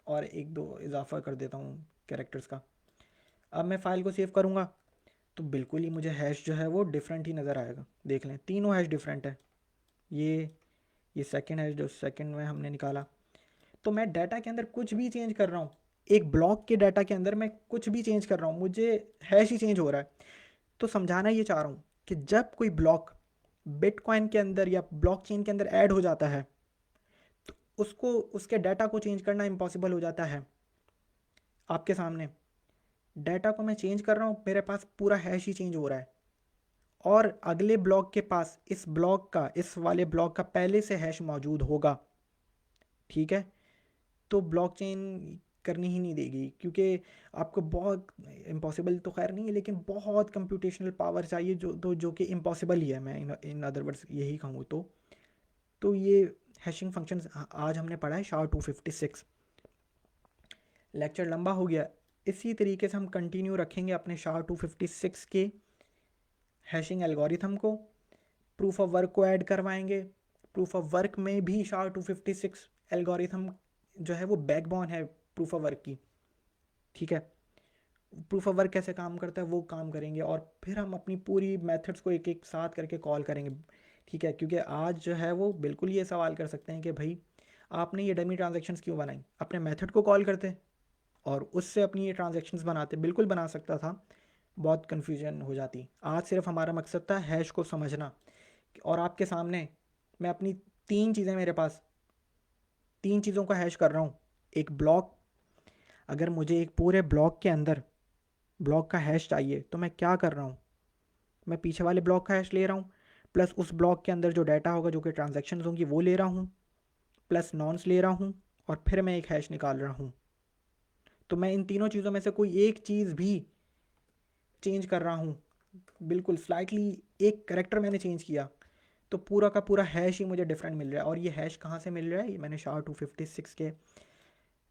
और एक दो इजाफा कर देता हूँ कैरेक्टर्स का। अब मैं फ़ाइल को सेव करूँगा तो बिल्कुल ही मुझे हैश जो है वो डिफरेंट ही नज़र आएगा। देख लें, तीनों हैश डिफरेंट है। ये सेकंड हैश जो सेकंड में हमने निकाला, तो मैं डाटा के अंदर कुछ भी चेंज कर रहा हूँ, एक ब्लॉक के डाटा के अंदर मैं कुछ भी चेंज कर रहा हूँ, मुझे हैश ही चेंज हो रहा है। तो समझाना ये चाह रहा हूँ कि जब कोई ब्लॉक बिटकॉइन के अंदर या ब्लॉकचेन के अंदर ऐड हो जाता है तो उसको उसके डाटा को चेंज करना इम्पॉसिबल हो जाता है। आपके सामने डाटा को मैं चेंज कर रहा हूँ, मेरे पास पूरा हैश ही चेंज हो रहा है, और अगले ब्लॉक के पास इस वाले ब्लॉक का पहले से हैश मौजूद होगा, ठीक है। तो ब्लॉकचेन करनी ही नहीं देगी, क्योंकि आपको बहुत इम्पॉसिबल तो खैर नहीं है, लेकिन बहुत कंप्यूटेशनल पावर चाहिए, जो कि इम्पॉसिबल ही है, मैं इन अदर वर्ड्स यही कहूँ तो ये हैशिंग फंक्शंस आज हमने पढ़ा है SHA-256। लेक्चर लंबा हो गया, इसी तरीके से हम कंटिन्यू रखेंगे अपने SHA-256 के हैशिंग एल्गोरिथम को, प्रूफ ऑफ वर्क को ऐड करवाएंगे। प्रूफ ऑफ वर्क में भी SHA-256 एल्गोरिथम जो है वो बैकबोन है प्रूफ ऑफ वर्क की, ठीक है। प्रूफ ऑफ वर्क कैसे काम करता है वो काम करेंगे, और फिर हम अपनी पूरी मेथड्स को एक एक साथ करके कॉल करेंगे, ठीक है। क्योंकि आज जो है वो बिल्कुल ये सवाल कर सकते हैं कि भाई आपने ये डमी ट्रांजेक्शन्स क्यों बनाई, अपने मेथड को कॉल करते और उससे अपनी ये ट्रांजेक्शन्स बनाते, बिल्कुल बना सकता था, बहुत कन्फ्यूजन हो जाती। आज सिर्फ हमारा मकसद था हैश को समझना, और आपके सामने मैं अपनी मेरे पास तीन चीज़ों का हैश कर रहा हूँ। एक ब्लॉक, अगर मुझे एक पूरे ब्लॉक के अंदर ब्लॉक का हैश चाहिए तो मैं क्या कर रहा हूँ, मैं पीछे वाले ब्लॉक का हैश ले रहा हूँ, प्लस उस ब्लॉक के अंदर जो डाटा होगा, जो कि ट्रांजेक्शन्स होंगी, वो ले रहा हूँ, प्लस नॉन्स ले रहा हूँ, और फिर मैं एक हैश निकाल रहा हूँ। तो मैं इन तीनों चीज़ों में से कोई एक चीज़ भी चेंज कर रहा हूँ, बिल्कुल स्लाइटली एक करेक्टर मैंने चेंज किया, तो पूरा का पूरा हैश ही मुझे डिफरेंट मिल रहा है। और ये हैश कहाँ से मिल रहा है, ये मैंने SHA-256 के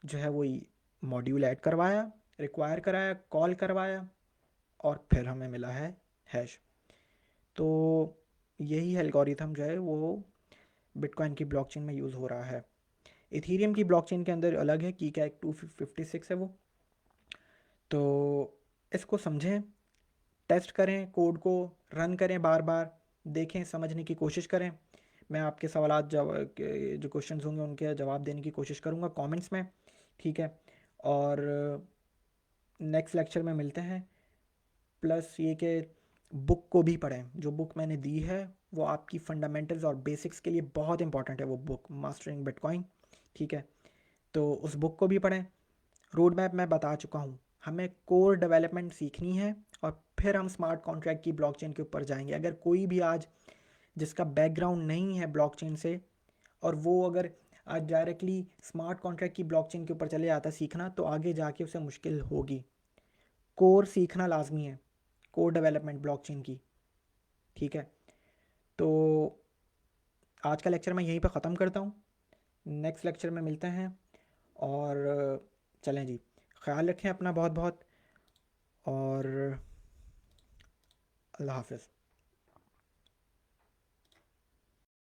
जो है वही मॉड्यूल ऐड करवाया, रिक्वायर कराया, कॉल करवाया, और फिर हमें मिला है हैश। तो यही एल्गोरिथम जो है वो बिटकॉइन की ब्लॉकचेन में यूज़ हो रहा है। इथीरियम की ब्लॉकचेन के अंदर अलग है, की कैक 256 है वो। तो इसको समझें, टेस्ट करें, कोड को रन करें, बार बार देखें, समझने की कोशिश करें। मैं आपके सवालात जो क्वेश्चंस होंगे उनके जवाब देने की कोशिश करूँगा कमेंट्स में, ठीक है। और नेक्स्ट लेक्चर में मिलते हैं। प्लस ये कि बुक को भी पढ़ें, जो बुक मैंने दी है वो आपकी फंडामेंटल्स और बेसिक्स के लिए बहुत इंपॉर्टेंट है, वो बुक मास्टरिंग बिटकॉइन, ठीक है। तो उस बुक को भी पढ़ें। रोड मैप मैं बता चुका हूँ, हमें कोर डेवलपमेंट सीखनी है और फिर हम स्मार्ट कॉन्ट्रैक्ट की ब्लॉकचेन के ऊपर जाएंगे। अगर कोई भी आज जिसका बैकग्राउंड नहीं है ब्लॉकचेन से, और वो अगर आज डायरेक्टली स्मार्ट कॉन्ट्रैक्ट की ब्लॉकचेन के ऊपर चले जाता सीखना, तो आगे जाके उसे मुश्किल होगी। कोर सीखना लाजमी है, कोर डेवलपमेंट ब्लॉकचेन की, ठीक है। तो आज का लेक्चर मैं यहीं पर ख़त्म करता हूँ, नेक्स्ट लेक्चर में मिलते हैं। और चलें जी, ख्याल रखें अपना बहुत बहुत, और अल्लाह हाफ़िज़।